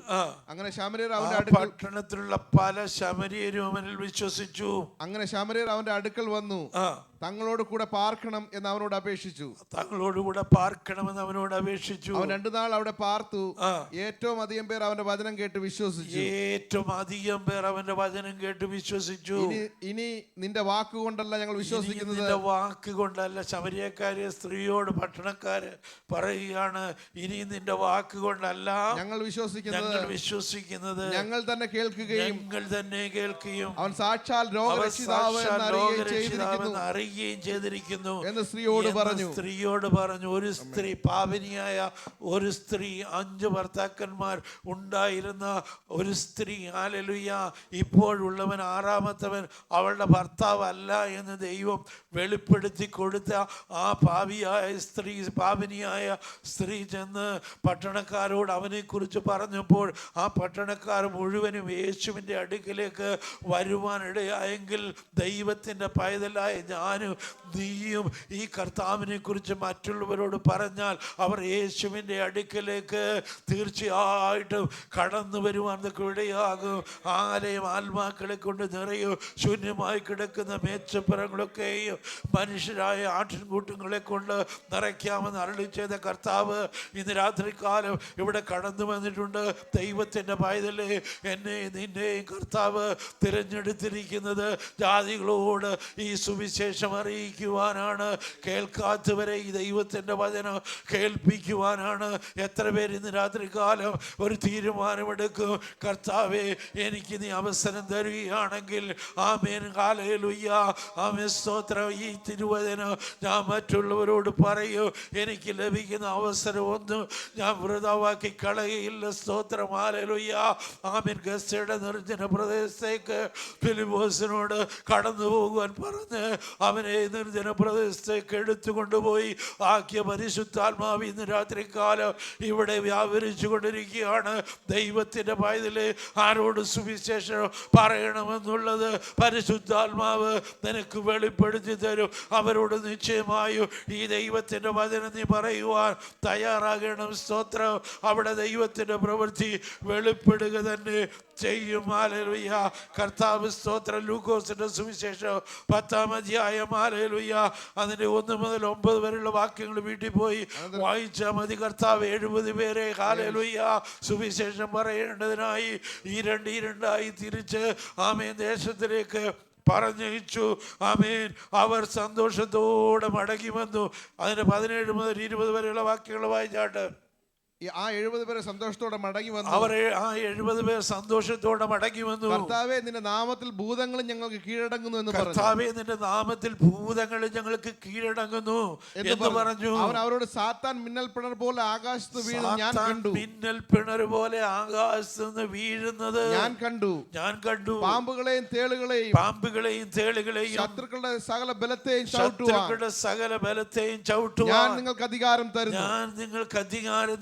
അങ്ങനെ ശമര്യർ അവന്റെ പട്ടണത്തിലുള്ള പല ശമര്യരും അവനിൽ വിശ്വസിച്ചു. അങ്ങനെ ശമര്യർ അവന്റെ അടുക്കൽ വന്നു തങ്ങളോട് കൂടെ പാർക്കണം എന്ന് അവനോട് അപേക്ഷിച്ചു. അവൻ 2 നാൾ അവിടെ പാർത്തു. ഏറ്റവും അധികം പേർ അവന്റെ വചനം കേട്ട് വിശ്വസിച്ചു. ഇനി നിന്റെ വാക്കുകൊണ്ടല്ല ഞങ്ങൾ വിശ്വസിക്കുന്നത്. ശമരിയക്കാരിയ സ്ത്രീയോട് പട്ടണക്കാര് പറയുകയാണ്, ഇനി നിന്റെ വാക്കുകൊണ്ടല്ല ഞങ്ങൾ വിശ്വസിക്കുന്നത്, ഞങ്ങൾ തന്നെ കേൾക്കുകയും അവൻ സാക്ഷാൽ ചെയ്തിരിക്കുന്നു എന്ന് സ്ത്രീയോട് പറഞ്ഞു. ഒരു സ്ത്രീ, പാപിനിയായ ഒരു സ്ത്രീ, 5 ഭർത്താക്കന്മാർ ഉണ്ടായിരുന്ന ഒരു സ്ത്രീ, ഹല്ലേലൂയ, ഇപ്പോഴുള്ളവൻ 6-മത്തവൻ അവളുടെ ഭർത്താവ് അല്ല എന്ന് ദൈവം വെളിപ്പെടുത്തി കൊടുത്ത ആ പാപിനിയായ സ്ത്രീ ചെന്ന് പട്ടണക്കാരോട് അവനെക്കുറിച്ച് പറഞ്ഞപ്പോൾ ആ പട്ടണക്കാർ മുഴുവനും യേശുവിൻ്റെ അടുക്കിലേക്ക് വരുവാനിടയായെങ്കിൽ ദൈവത്തിൻ്റെ പൈതലായ ഞാനും നീയും ഈ കർത്താവിനെ കുറിച്ച് മറ്റുള്ളവരോട് പറഞ്ഞാൽ അവർ യേശുവിൻ്റെ അടുക്കിലേക്ക് തീർച്ചയായിട്ടും കടന്നു വരുവാനൊക്കെ ഇടയാകും. ആലയം ആത്മാക്കളെ കൊണ്ട് നിറയും. ശൂന്യമായി കിടക്കുന്ന മേച്ചപ്പുറങ്ങളൊക്കെയും മനുഷ്യരായ ആട്ടിൻകൂട്ടങ്ങളെ കൊണ്ട് നിറയ്ക്കാമെന്ന് അരുളി ചെയ്ത കർത്താവ് ഇന്ന് രാത്രികാലം ഇവിടെ കടന്നു വന്നിട്ടുണ്ട്. ദൈവത്തിൻ്റെ പൈതലേ, എന്നെ നിന്നെയും കർത്താവ് തിരഞ്ഞെടുത്തിരിക്കുന്നത് ജാതികളോട് ഈ സുവിശേഷം അറിയിക്കുവാനാണ്. കേൾക്കാത്തവരെ ഈ ദൈവത്തിൻ്റെ വചനം കേൾപ്പിക്കുവാനാണ്. എത്ര പേര് ഇന്ന് രാത്രികാലം ഒരു തീരുമാനമെടുക്കും, കർത്താവേ എനിക്ക് നീ അവസരം തരികയാണെങ്കിൽ ആമേൻ ഹല്ലേലൂയ ആമേൻ സ്തോത്രം, ഈ തിരുവചനം ഞാൻ മറ്റുള്ളവരോട് പറയൂ. എനിക്ക് ലഭിക്കുന്ന അവസരം ഒന്നും ഞാൻ വൃഥാവാക്കി കളയയില്ല. സ്തോത്രം ഹല്ലേലൂയ ആമേൻ. ഗസ്സയുടെ നിർജ്ജന പ്രദേശത്തേക്ക് ഫിലിപ്പോസിനോട് കടന്നു പോകുവാൻ പറഞ്ഞ് അവനെ നിർജ്ജന പ്രദേശത്തേക്ക് എടുത്തുകൊണ്ടുപോയി ആക്കിയ പരിശുദ്ധാത്മാവ് ഇന്ന് രാത്രികാലം ഇവിടെ വ്യാപരിച്ചു കൊണ്ടിരിക്കുകയാണ്. ദൈവത്തിൻ്റെ പൈതലേ, ആരോട് സുവിശേഷം പറയണമെന്നുള്ളത് പരിശുദ്ധാത്മാവ് നിനക്ക് വെളിപ്പെടുത്തി തരും. അവരോട് നിശ്ചയമായും ഈ ദൈവത്തിൻ്റെ വചനം നീ പറയുവാൻ തയ്യാറാകണം. സ്തോത്രം. അവിടെ ദൈവത്തിൻ്റെ പ്രവൃത്തി വെളിപ്പെടുക തന്നെ ചെയ്യും. ഹല്ലേലൂയ കർത്താവ് സ്തോത്രം. ലൂക്കോസിന്റെ സുവിശേഷം 10-ാം അധ്യായം ഹല്ലേലൂയ അതിന്റെ 1 മുതൽ 9 വരെയുള്ള വാക്യങ്ങൾ വീട്ടിൽ പോയി വായിച്ചാൽ മതി. കർത്താവ് 70 പേരെ ഹല്ലേലൂയ സുവിശേഷം പറയേണ്ടതിനായി ഈരണ്ടായി തിരിച്ച് ആമേൻ ദേശത്തിലേക്ക് പറഞ്ഞയച്ചു. ആമേൻ. അവർ സന്തോഷത്തോടെ മടങ്ങി വന്നു. അതിന്റെ 17 മുതൽ 20 വരെയുള്ള വാക്യങ്ങൾ വായിച്ചാട്ട് ആ 70 പേരെ സന്തോഷത്തോടെ മടങ്ങി വന്നു. അവർ ആ 70 പേർ സന്തോഷത്തോടെ മടങ്ങി വന്നു. കർത്താവേ, നിന്റെ നാമത്തിൽ ഭൂതങ്ങളും ഞങ്ങൾക്ക് കീഴടങ്ങുന്നു എന്ന് പറഞ്ഞു. കർത്താവേ, നിന്റെ നാമത്തിൽ ഭൂതങ്ങൾ ഞങ്ങൾക്ക് കീഴടങ്ങുന്നു എന്ന് പറഞ്ഞു. അവൻ അവരോട്, സാത്താൻ മിന്നൽ പിണർ പോലെ ആകാശത്ത് വീഴുന്നത് ഞാൻ കണ്ടു. മിന്നൽ പിണർ പോലെ ആകാശത്ത് നിന്ന് വീഴുന്നത് ഞാൻ കണ്ടു. പാമ്പുകളെയും തേളുകളെയും ശത്രുക്കളുടെ സകല ബലത്തെയും ചവിട്ടുവാൻ ഞാൻ നിങ്ങൾക്ക് അധികാരം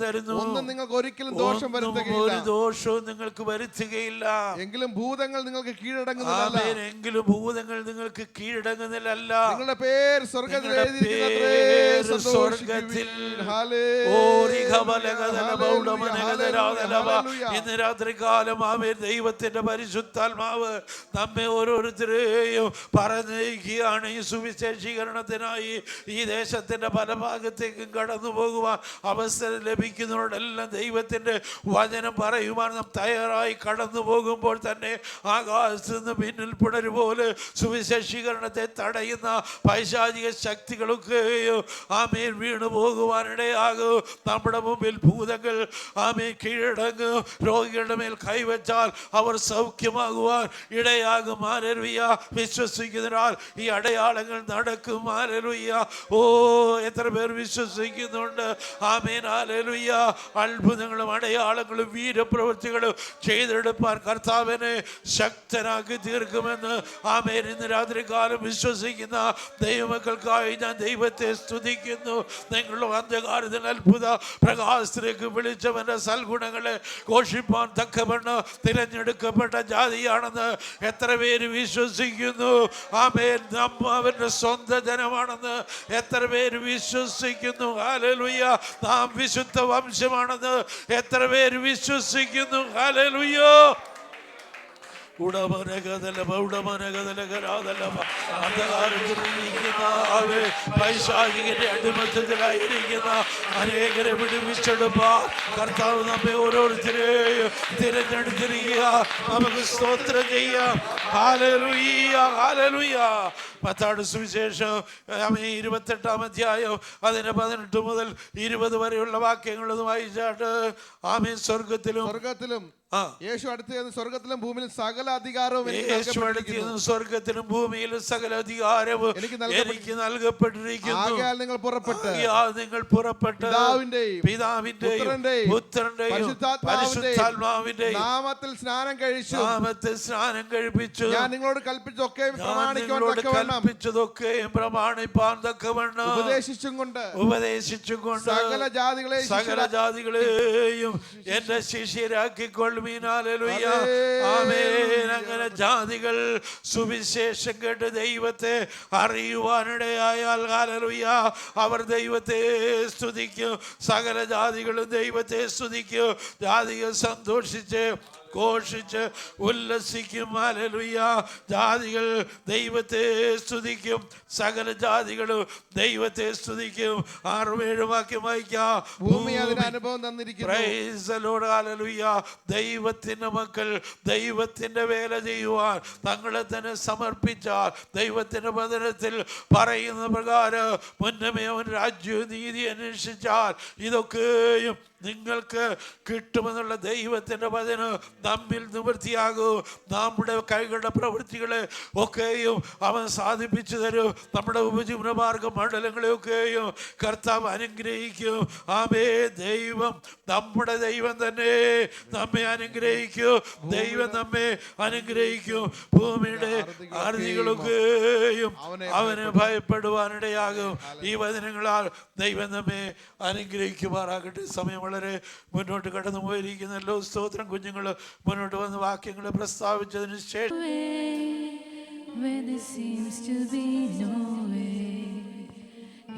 തരുന്നു. ഒന്നും നിങ്ങൾക്ക് ഒരിക്കലും ദോഷം വരുത്തുകയില്ല. ഒരു ദോഷവും നിങ്ങൾക്ക് വരുത്തുകയില്ല. എങ്കിലും ഭൂതങ്ങൾ നിങ്ങൾക്ക് കീഴടങ്ങുന്നില്ല. എങ്കിലും ഭൂതങ്ങൾ നിങ്ങൾക്ക് കീഴടങ്ങുന്നില്ല. നിങ്ങളുടെ പേര് സ്വർഗ്ഗത്തിൽ എഴുതിയിരിക്കുന്നത്രേ. ഇന്ന് രാത്രികാലം ആമേൻ ദൈവത്തിന്റെ പരിശുദ്ധാത്മാവ് നമ്മെ ഓരോരുത്തരെയും പറഞ്ഞയക്കുകയാണ്. ഈ സുവിശേഷീകരണത്തിനായി ഈ ദേശത്തിന്റെ പല ഭാഗത്തേക്കും കടന്നു പോകുവാൻ അവസരം ലഭിക്കുന്നവരോടെല്ലാം ദൈവത്തിന്റെ വചനം പറയുവാൻ നാം തയ്യാറായി കടന്നു പോകുമ്പോൾ തന്നെ ആകാശത്ത് നിന്ന് പിന്നിൽ പിണര് പോലെ സുവിശേഷീകരണത്തെ തടയുന്ന പൈശാചിക ശക്തികളൊക്കെയോ ആമേൻ വീണു പോകുവാനിടയാകും. നമ്മുടെ മുമ്പിൽ ഭൂതങ്ങൾ ആമേൻ കീഴടങ്ങും. രോഗികളുടെ മേൽ കൈവച്ചാൽ അവർ സൗഖ്യമാകുവാൻ ഇടയാകും. ഹല്ലേലൂയ. വിശ്വസിക്കുന്നതിനാൽ ഈ അടയാളങ്ങൾ നടക്കും. ഹല്ലേലൂയ. ഓ, എത്ര പേർ വിശ്വസിക്കുന്നുണ്ട്. ആമേൻ. ഹല്ലേലൂയ. അത്ഭുതങ്ങളും അടയാളങ്ങളും വീരപ്രവൃത്തികളും ചെയ്തെടുപ്പാൻ കർത്താവിനെ ശക്തനാക്കി തീർക്കുമെന്ന് ആമേൻ ഇന്ന് രാത്രികാലം വിശ്വസിക്കുന്ന ദൈവമക്കൾക്കായി ഞാൻ ദൈവത്തെ സ്തുതിക്കുന്നു. നിങ്ങളുടെ അന്ധകാരത്തിൽ അത്ഭുത പ്രകാശത്തിലേക്ക് വിളിച്ചവന്റെ സൽഗുണങ്ങളെ ഘോഷിപ്പാൻ തക്കവണ്ണം തിരഞ്ഞെടുക്കപ്പെട്ട ജാതിയാണെന്ന് എത്ര പേര് വിശ്വസിക്കുന്നു. ആമേൻ. അവന്റെ സ്വന്തം ജനമാണെന്ന് എത്ര പേര് വിശ്വസിക്കുന്നു. ഹല്ലേലൂയ. നാം വിശുദ്ധ വംശമാണെന്ന് എത്ര പേര് വിശ്വസിക്കുന്നു. ഹല്ലേലൂയ. പൈശാചികന്റെ അടിമത്തത്തിലായിരിക്കുന്ന അനേകരെ വിടുവിച്ചെടുപ്പാൻ കർത്താവ് നമ്മെ ഓരോരുത്തരെയും തിരഞ്ഞെടുത്തിരിക്കുക. നമുക്ക് സ്തോത്രം ചെയ്യാം. Hallelujah, hallelujah. മത്തായിയുടെ സുവിശേഷം 28-ാം അധ്യായം അതിന്റെ 18 മുതൽ 20 വരെയുള്ള വാക്യങ്ങളൊന്നും വായിച്ചാട്ട് ആമേൻ. സ്വർഗത്തിലും ആ യേശു അടുത്ത് ചെന്ന് സ്വർഗത്തിലും ഭൂമിയിലും സകല അധികാരവും എനിക്ക് യേശു നൽകപ്പെട്ടിരിക്കുന്നു. അടുത്ത് സ്വർഗത്തിലും ഭൂമിയിലും സകല അധികാരവും എനിക്ക് നൽകപ്പെട്ടിരിക്കുന്നു. ആകയാൽ നിങ്ങൾ പുറപ്പെട്ട് ആകയാൽ നിങ്ങൾ പുറപ്പെട്ട് പിതാവിന്റെയും പിതാവിന്റെയും പുത്രന്റെയും പരിശുദ്ധാത്മാവിന്റെയും നാമത്തിൽ സ്നാനം കഴിച്ചു ഞാൻ നിങ്ങളോട് കൽപ്പിച്ചതൊക്കെയും പ്രമാണിപ്പാൻ തക്കവണ്ണം ഉപദേശിച്ചും കൊണ്ട് സകല ജാതികളെയും എന്റെ ശിഷ്യരാക്കിക്കൊള്ളുമീൻ. ഹല്ലേലൂയ. ആമേൻ. അങ്ങനെ ജാതികൾ സുവിശേഷം കേട്ട് ദൈവത്തെ അറിയുവാനിടയായാൽ ഹല്ലേലൂയ അവർ ദൈവത്തെ സ്തുതിക്കും. സകല ജാതികളും ദൈവത്തെ സ്തുതിക്കും. ജാതികൾ സന്തോഷിച്ച് ഘോഷിച്ച് ഉല്ലസിക്കും. ഹല്ലേലൂയ. ജാതികൾ ദൈവത്തെ സ്തുതിക്കും. സകല ജാതികളും ദൈവത്തെ സ്തുതിക്കും. 6-7 വാക്യം വായിക്കാം. ഭൂമി അതിന് അനുഭവം തന്നിരിക്കുന്നു. Price the lord. ഹല്ലേലൂയ. ദൈവത്തിന്റെ മക്കൾ ദൈവത്തിന്റെ വേല ചെയ്യുവാൻ തങ്ങളെ തന്നെ സമർപ്പിച്ചാൽ ദൈവത്തിന്റെ വചനത്തിൽ പറയുന്ന പ്രകാരം മുന്നമേ അവൻ രാജ്യവും നീതി അന്വേഷിച്ചാൽ ഇതൊക്കെയും നിങ്ങൾക്ക് കിട്ടുമെന്നുള്ള ദൈവത്തിന്റെ വചനം നമ്മിൽ നിവൃത്തിയാകും. നമ്മുടെ കൈകളുടെ പ്രവൃത്തികളെ ഒക്കെയും അവൻ സാധിപ്പിച്ചു തരും. നമ്മുടെ ഉപജീവന മാർഗ മണ്ഡലങ്ങളെയൊക്കെയും കർത്താവ് അനുഗ്രഹിക്കും. ആമേ. ദൈവം നമ്മുടെ ദൈവം തന്നെ നമ്മെ അനുഗ്രഹിക്കും. ദൈവം നമ്മെ അനുഗ്രഹിക്കും. ഭൂമിയുടെ ആർജികളൊക്കെയും അവന് ഭയപ്പെടുവാനിടയാകും. ഈ വചനങ്ങളാൽ ദൈവം നമ്മെ അനുഗ്രഹിക്കുമാറാകട്ടെ. സമയം വളരെ മുന്നോട്ട് കടന്നു പോയിരിക്കുന്നല്ലോ. സ്തോത്രം. കുഞ്ഞുങ്ങൾ മുന്നോട്ട് വന്ന് വാക്യങ്ങൾ പ്രസ്താവിച്ചതിന് ശേഷം Where there seems to be no way,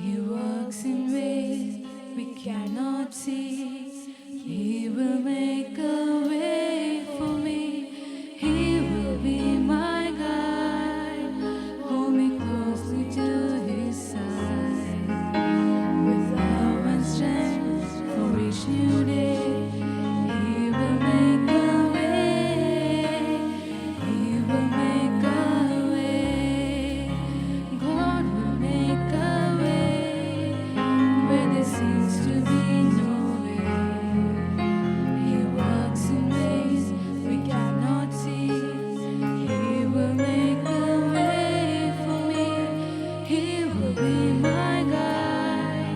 He works in ways we cannot see. He will make a way for me. He will be my guide, hold me closely to His side. With love and strength for each new day, He will make a way. He will make a way. God will make a way where there seems to be no way. He works in ways we cannot see. He will make a way for me. He will be my guide,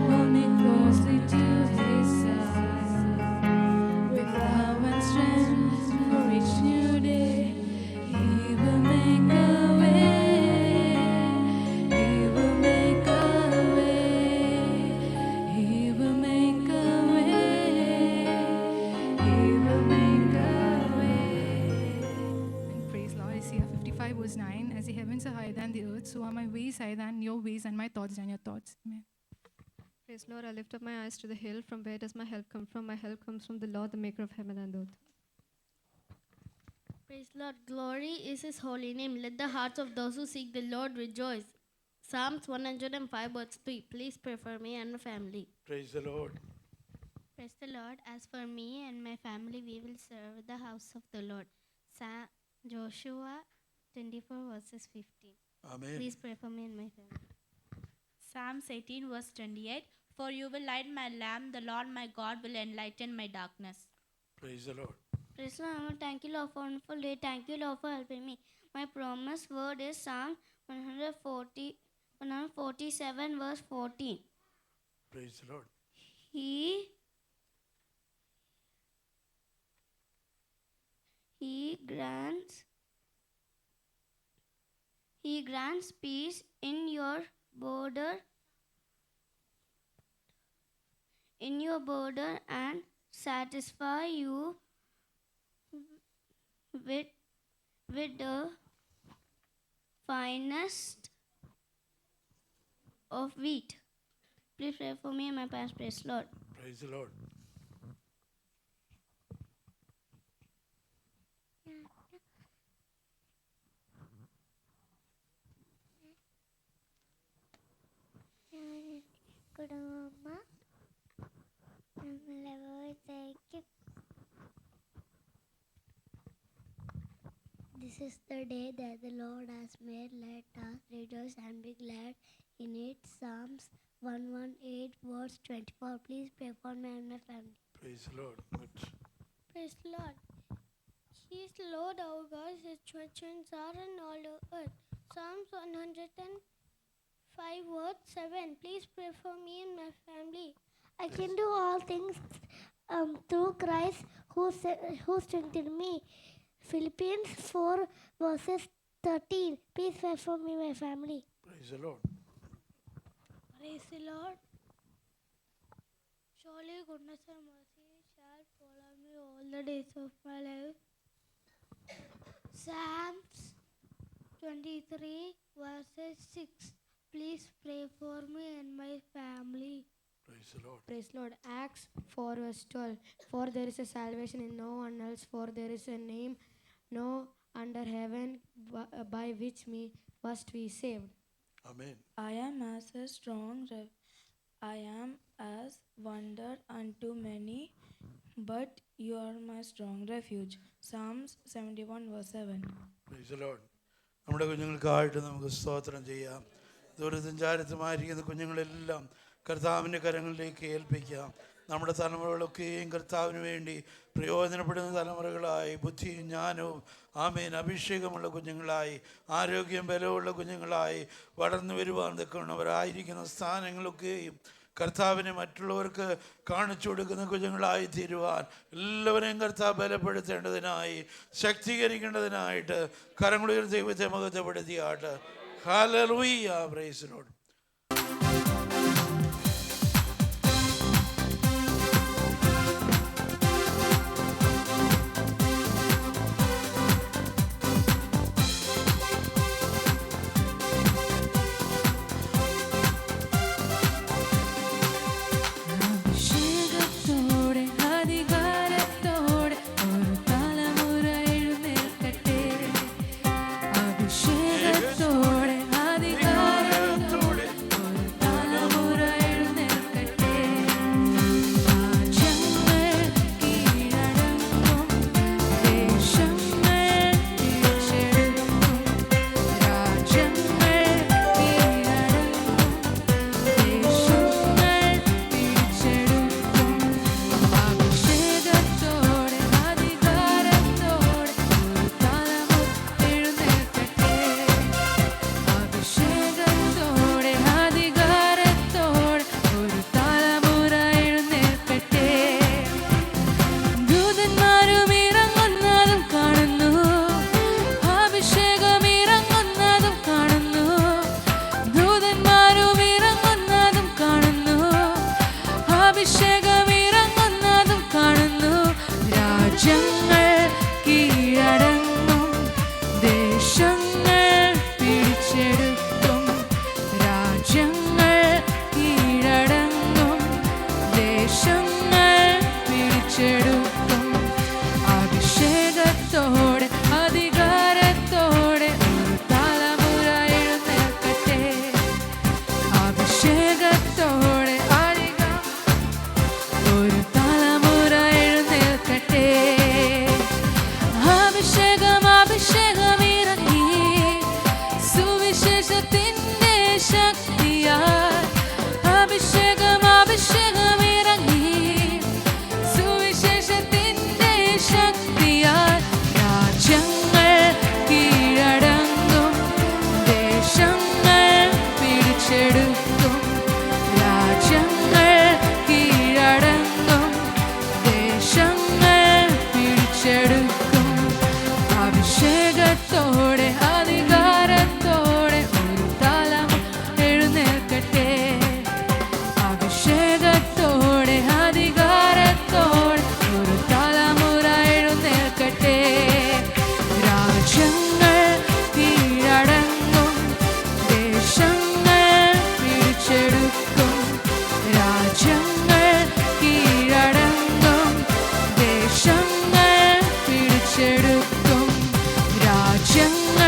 hold me closely to His side. With love and strength for each new day, He will make a way. He will make a way. He will make a way. He will make a way. Praise Lord. Isaiah 55 verse 9. As the heavens are higher than the earth, so are my ways higher than your ways, and my thoughts than your thoughts. Amen. Praise Lord, I lift up my eyes to the hill. From where does my help come from? My help comes from the Lord, the maker of heaven and earth. Praise Lord. Glory is His holy name. Let the hearts of those who seek the Lord rejoice. Psalms 105 verse 3. Please pray for me and my family. Praise the Lord. Praise the Lord. As for me and my family, we will serve the house of the Lord. Joshua 24 verses 15. Amen. Please pray for me and my family. Psalms 18 verse 28. For you will light my lamp, the Lord my God will enlighten my darkness. Praise the Lord. Praise the Lord. Thank you, Lord, for a wonderful day. Thank you, Lord, for helping me. My promise word is Psalm 147 verse 14. Praise the Lord. He grants peace in your border and satisfy you with the finest of wheat. Please pray for me and my parents. Praise the Lord. Praise the Lord. This is the day that the Lord has made. Let us rejoice and be glad in it. Psalms 118 verse 24. Please pray for me and my family. Praise the Lord. Good. Praise the Lord. He is Lord our God, His children are in all the earth. Psalms 105 verse 7. Please pray for me and my family. I can do all things through Christ who strengthened me. Philippians 4 verses 13. Please pray for me and my family. Praise the Lord. Praise the Lord. Surely goodness and mercy shall follow me all the days of my life. Psalms 23 verses 6. Please pray for me and my family. Praise the Lord. Praise Lord. Acts 4 verse 12. For there is a salvation in no one else, for there is a name no under heaven by which we must be saved. Amen. I am as wonder unto many, but you are my strong refuge. Psalms 71 verse 7. Praise the Lord. നമ്മുടെ കുഞ്ഞുങ്ങൾക്കായിട്ട് നമുക്ക് സ്തോത്രം ചെയ്യാം. ദൂരസഞ്ചാരത്തുമായിരിക്കുന്ന കുഞ്ഞുങ്ങളെല്ലാം കർത്താവിൻ്റെ കരങ്ങളിലേക്ക് ഏൽപ്പിക്കാം. നമ്മുടെ തലമുറകളൊക്കെയും കർത്താവിന് വേണ്ടി പ്രയോജനപ്പെടുന്ന തലമുറകളായി, ബുദ്ധിയും ജ്ഞാനവും ആമേൻ അഭിഷേകമുള്ള കുഞ്ഞുങ്ങളായി, ആരോഗ്യം ബലമുള്ള കുഞ്ഞുങ്ങളായി വളർന്നു വരുവാൻ തക്കവണ്ണവരായിരിക്കുന്ന സ്ഥാനങ്ങളൊക്കെയും കർത്താവിനെ മറ്റുള്ളവർക്ക് കാണിച്ചു കൊടുക്കുന്ന കുഞ്ഞുങ്ങളായി തീരുവാൻ എല്ലാവരെയും കർത്താവ് ബലപ്പെടുത്തേണ്ടതിനായി, ശക്തീകരിക്കേണ്ടതിനായിട്ട് കരങ്ങളുയർ ദൈവത്തെ മഹത്വപ്പെടുത്തിയാട്ട്. ഹല്ലേലൂയ. Price the Lord. രാജ്യങ്ങൾ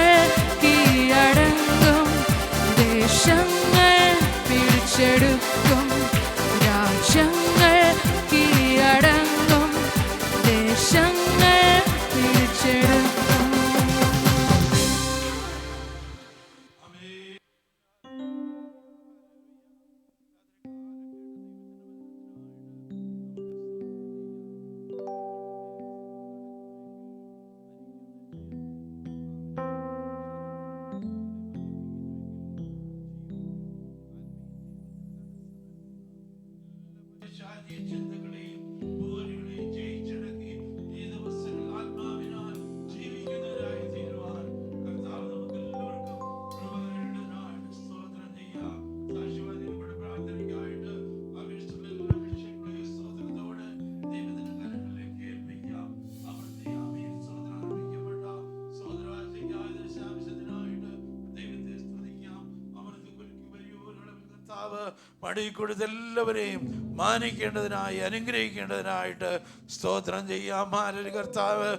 മടിയിൽ കൊടുത്ത് എല്ലാവരെയും മാനിക്കേണ്ടതിനായി അനുഗ്രഹിക്കേണ്ടതിനായിട്ട് സ്തോത്രം ചെയ്യാം. ഹാലലൂയ കർത്താവ്.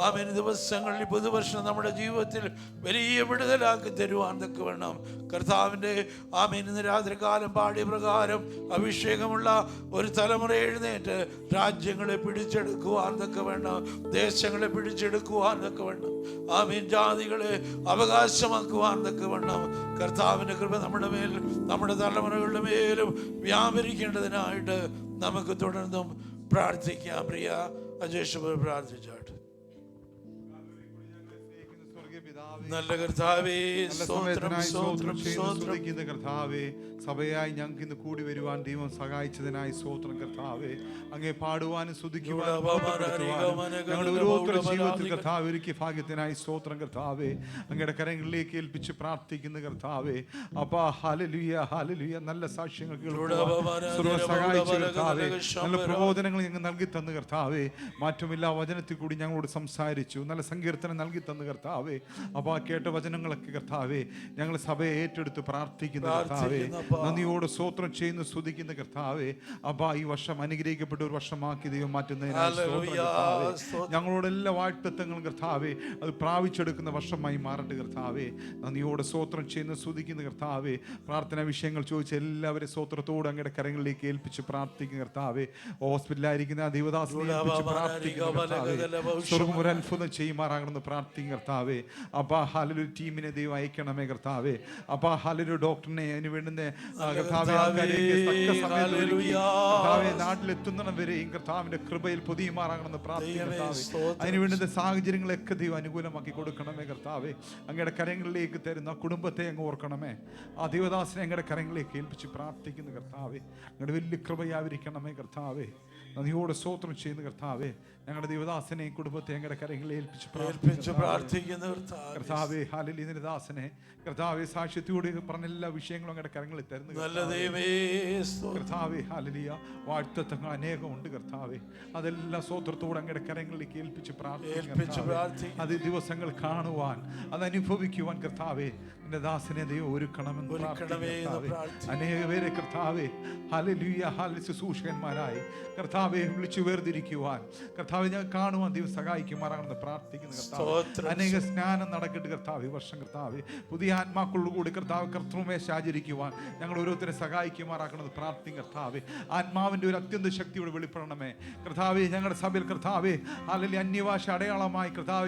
ആമേൻ. ദിവസങ്ങളിൽ പുതുവർഷം നമ്മുടെ ജീവിതത്തിൽ വലിയ വിടുതലാക്കി തരുവാൻ തക്ക വേണം കർത്താവിൻ്റെ ആമേൻ ഇന്ന് രാത്രികാലം പാടിയ പ്രകാരം അഭിഷേകമുള്ള ഒരു തലമുറ എഴുന്നേറ്റ് രാജ്യങ്ങളെ പിടിച്ചെടുക്കുവാൻ തക്ക വേണം, ദേശങ്ങളെ പിടിച്ചെടുക്കുവാൻ തക്ക വേണം, ആമേൻ ജാതികളെ അവകാശമാക്കുവാൻ തക്ക വേണം കർത്താവിൻ്റെ കൃപ നമ്മുടെ മേൽ നമ്മുടെ തലമുറകളുടെ മേലും വ്യാപരിക്കേണ്ടതിനായിട്ട് നമുക്ക് തുടർന്നും പ്രാർത്ഥിക്കാം. പ്രിയ അജേഷ് പ്രാർത്ഥിച്ചാട്ട്. നല്ല കർത്താവേ, കർത്താവേ, സഭയായി ഞങ്ങൾക്ക് ഇന്ന് കൂടി വരുവാൻ ദൈവം സഹായിച്ചതിനായി സ്തോത്രം കർത്താവേ. അങ്ങേ പാടുവാനും സ്തുതിക്കുവാനും ഞങ്ങളുടെ ഓരോരുത്തരുടെ ജീവിതത്തിൽ കർത്താവ് ഒരുക്കിയ ഭാഗ്യത്തിനായി സ്തോത്രം കർത്താവേ. അങ്ങയുടെ കരങ്ങളിലേക്ക് ഏൽപ്പിച്ച് പ്രാർത്ഥിക്കുന്ന കർത്താവേ. അപ്പാ ഹല്ലേലൂയ ഹല്ലേലൂയ. നല്ല സാക്ഷ്യങ്ങൾ സഹായിച്ച കർത്താവേ, നല്ല പ്രബോധനങ്ങൾ ഞങ്ങൾ നൽകി തന്നു കർത്താവേ. മാറ്റമില്ല വചനത്തിൽ കൂടി ഞങ്ങളോട് സംസാരിച്ചു, നല്ല സങ്കീർത്തനം നൽകി തന്നു കർത്താവേ. അപ്പാ കേട്ട വചനങ്ങളൊക്കെ കർത്താവേ ഞങ്ങൾ സഭയെ ഏറ്റെടുത്ത് പ്രാർത്ഥിക്കുന്ന കർത്താവേ, നന്ദിയോട് സ്തോത്രം ചെയ്യുന്ന സ്തുതിക്കുന്ന കർത്താവേ. അപ്പാ ഈ വർഷം അനുഗ്രഹിക്കപ്പെട്ട ഒരു വർഷമാക്കി ദൈവം മാറ്റുന്നതിനായി ഞങ്ങളോട് എല്ലാ വാഴ്ത്തത്വങ്ങളും കർത്താവേ അത് പ്രാപിച്ചെടുക്കുന്ന വർഷമായി മാറട്ടെ കർത്താവേ. നന്ദിയോട് സ്തോത്രം ചെയ്യുന്ന സ്തുതിക്കുന്ന കർത്താവേ. പ്രാർത്ഥനാ വിഷയങ്ങൾ ചോദിച്ച എല്ലാവരും സ്തോത്രത്തോട് അങ്ങയുടെ കരങ്ങളിലേക്ക് ഏൽപ്പിച്ച് പ്രാർത്ഥിക്കുന്ന കർത്താവേ. ഹോസ്പിറ്റലായിരിക്കുന്ന ആ ദൈവദാസനെ ഏൽപ്പിച്ച് പ്രാർത്ഥിക്കുന്ന കർത്താവേ. സ്വർഗ്ഗം ഒരു അത്ഭുതം ചെയ്യുമാറാകണമെന്ന് പ്രാർത്ഥിക്കും കർത്താവേ. അപ്പാ ഹല്ലേലൂയ ടീമിനെ ദൈവം അയക്കണമേ കർത്താവേ. അപ്പാ ഹല്ലേലൂയ ഡോക്ടറിനെ അതിന് വേണ്ടുന്ന നാട്ടിലെത്തുന്നവരെയും കർത്താവിന്റെ കൃപയിൽ പൊതിയുമാറാകണമെന്ന് പ്രാർത്ഥിക്കുന്നു. അതിന് വേണ്ടുന്ന സാഹചര്യങ്ങളൊക്കെ ദൈവം അനുകൂലമാക്കി കൊടുക്കണമേ കർത്താവേ. അങ്ങയുടെ കരങ്ങളിലേക്ക് തരുന്ന കുടുംബത്തെ അങ്ങ് ഓർക്കണമേ. ആ ദൈവദാസനെ അങ്ങയുടെ കരങ്ങളിലേക്ക് ഏൽപ്പിച്ച് പ്രാർത്ഥിക്കുന്നു കർത്താവേ. അങ്ങയുടെ വലിയ കൃപയായിരിക്കണമേ കർത്താവേ. നന്ദിയോടെ സ്തോത്രം ചെയ്യുന്ന കർത്താവേ. ഞങ്ങളുടെ ദൈവദാസനെ കുടുംബത്തെ ഞങ്ങളുടെ കരങ്ങളിൽ ഏൽപ്പിച്ച് പ്രാർത്ഥിക്കുന്നു കർത്താവേ. ഹല്ലേലൂയ ദാസനെ കർത്താവേ സാക്ഷ്യത്തോടെ പറഞ്ഞ എല്ലാ വിഷയങ്ങളും അങ്ങയുടെ കരങ്ങളിൽ തരുന്നു കർത്താവേ. ഹല്ലേലൂയ. വാഴ്ത്തങ്ങൾ അനേകമുണ്ട് കർത്താവേ. അതെല്ലാം സ്തോത്രത്തോടെ അങ്ങയുടെ കരങ്ങളിലേക്ക് ഏൽപ്പിച്ച് പ്രാർത്ഥിക്കുന്നു. അത് ദിവസങ്ങൾ കാണുവാൻ അത് അനുഭവിക്കുവാൻ കർത്താവേ നിന്റെ ദാസനെ ദൈവം ഒരുക്കണമെന്ന് അനേക പേരെ കർത്താവേ ഹല്ലേലൂയ ശുശ്രൂഷകന്മാരായി കർത്താവെ വിളിച്ചു വേർതിരിക്കുവാൻ കർത്താവെ ഞങ്ങൾ കാണുവാൻ ദൈവം സഹായിക്കുമാറാണെന്ന് പ്രാർത്ഥിക്കുന്ന കർത്താവ്. അനേക സ്നാനം നടക്കട്ടെ കർത്താവ്. വർഷം കർത്താവ് പുതിയ ആത്മാക്കളോടുകൂടി കർത്താവ് കർത്തൃമേശ ആചരിക്കുവാൻ ഞങ്ങൾ ഓരോരുത്തരെ സഹായിക്കുമാറാക്കണമെന്ന് പ്രാർത്ഥിക്കും കർത്താവ്. ആത്മാവിന്റെ ഒരു അത്യന്ത ശക്തിയോട് വെളിപ്പെടണമേ കർത്താവെ. ഞങ്ങളുടെ സഭയിൽ കർത്താവെ അല്ലെങ്കിൽ അന്യഭാഷ അടയാളമായി കർത്താവ്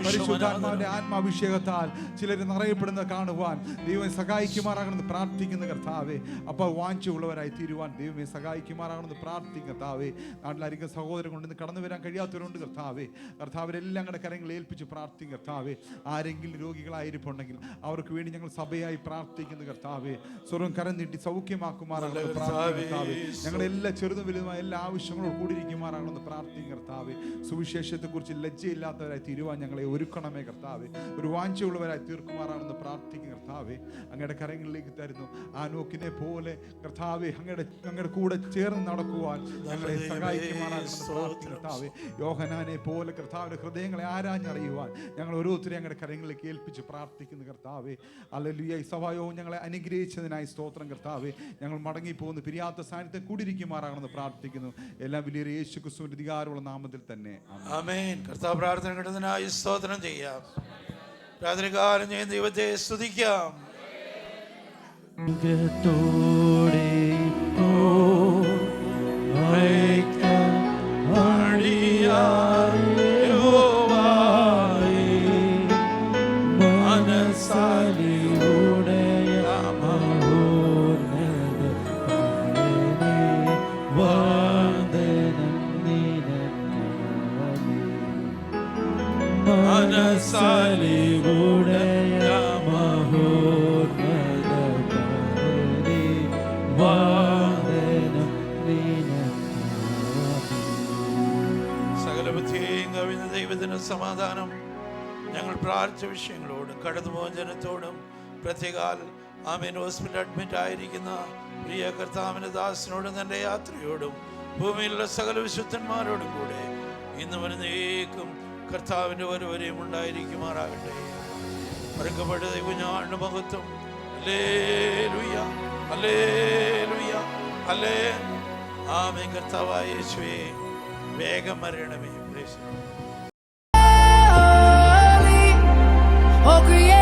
പരിശുദ്ധാത്മാവിന്റെ ആത്മാഭിഷേകത്താൽ ചിലർ നിറയപ്പെടുന്നത് കാണുവാൻ ദൈവം സഹായിക്കുമാറാകണമെന്ന് പ്രാർത്ഥിക്കുന്ന കർത്താവെ. അപ്പോൾ വാഞ്ചുള്ളവരായി തീരുവാൻ ദൈവമേ സഹായിക്കുമാറാകണമെന്ന് പ്രാർത്ഥിക്കും കർത്താവെ. നാട്ടിലായിരിക്കും സഹോദരൻ കൊണ്ടിന്ന് കടന്നു വരാൻ കഴിയാത്തവരുണ്ട് കർത്താവെ. കർത്താവിനെല്ലാം ഞങ്ങളുടെ കരങ്ങൾ ഏൽപ്പിച്ച് പ്രാർത്ഥിക്കും കർത്താവെ. ആരെങ്കിലും രോഗികളായിരിപ്പുണ്ടെങ്കിൽ അവർക്ക് വേണ്ടി ഞങ്ങൾ സഭയായി പ്രാർത്ഥിക്കുന്ന കർത്താവെ. സ്വർഗ്ഗം കരം നീട്ടി സൗഖ്യമാക്കുമാറാകണമെന്ന് പ്രാർത്ഥിക്കും കർത്താവെ. ഞങ്ങളുടെ എല്ലാ ചെറുതും വലുതുമായ എല്ലാ ആവശ്യങ്ങളോട് കൂടിയിരിക്കുമാറാകണമെന്ന് പ്രാർത്ഥിക്കും കർത്താവെ. സുവിശേഷത്തെക്കുറിച്ച് ലജ്ജയില്ലാത്തവരായി തീരുവാൻ ഞങ്ങളെ ഒരുക്കണമേ കർത്താവെ. ഒരു വാഞ്ചയുള്ളവരായി തീർക്കുമാറാണെന്ന് പ്രാർത്ഥിക്കും കർത്താവെ. അങ്ങയുടെ കരങ്ങളിലേക്ക് തരുന്നു. ആനോക്കിനെ പോലെ കർത്താവെ അങ്ങയുടെ കൂടെ ചേർന്ന് നടക്കുവാൻ ഞങ്ങളെ സഹായിക്കുമാറാണെന്ന് പ്രാർത്ഥിക്കും കർത്താവെ. യോഹന്നാനെ പോലെ കർത്താവിന്റെ ഹൃദയങ്ങളെ ആരാഞ്ഞറിയുവാൻ ഞങ്ങൾ ഓരോരുത്തരെയും അങ്ങയുടെ കരങ്ങളിലേക്ക് ഏൽപ്പിച്ച് പ്രാർത്ഥിക്കുന്നു കർത്താവെ. ഹല്ലേലൂയ. ഈ സഭായോഗം ഞങ്ങളെ അനുഗ്രഹിച്ചതിനായി സ്തോത്രം കർത്താവെ. ഞങ്ങൾ മടങ്ങിപ്പോകുന്നു പിരിയാത്ത സാന്നിധ്യം കൂടിയിരിക്കുമാറാണെന്ന് പ്രാർത്ഥിക്കുന്നു. എല്ലാം വലിയ യേശു ക്രിസ്തുവിന്റെ അധികാരമുള്ള നാമത്തിൽ തന്നെ ആമേൻ. കർത്താവ് പ്രാർത്ഥന കേട്ടതിനായി സ്തോത്രം ചെയ്യാം. രാത്രികാലം ഞാൻ ദൈവത്തെ സ്തുതിക്കാം. ദൈവത്തിന് സമാധാനം. ഞങ്ങൾ പ്രാർത്ഥിച്ച വിഷയങ്ങളോടും കടന്നുപോകുന്നതിനോടും പ്രത്യേകാൽ ആമേൻ ഹോസ്പിറ്റൽ അഡ്മിറ്റ് ആയിരിക്കുന്ന പ്രിയ കർത്താവിന്റെ ദാസനോടും തൻ്റെ യാത്രയോടും ഭൂമിയിലുള്ള സകല വിശുദ്ധന്മാരോടും കൂടെ ഇന്ന് വരുന്നേക്കും കർത്താവിൻ്റെ വരവരെയും ഉണ്ടായിരിക്കുമാറാകട്ടെ. മറക്കപ്പെട്ട ദൈവഞ്ഞാളിന്റെ മഹത്വം ഹല്ലേലൂയ, ഹല്ലേലൂയ, ഹല്ലേ. ആമേൻ. കർത്താവായ യേശുവേ, വേഗം വരണമേ. Praise the Lord. Oh, create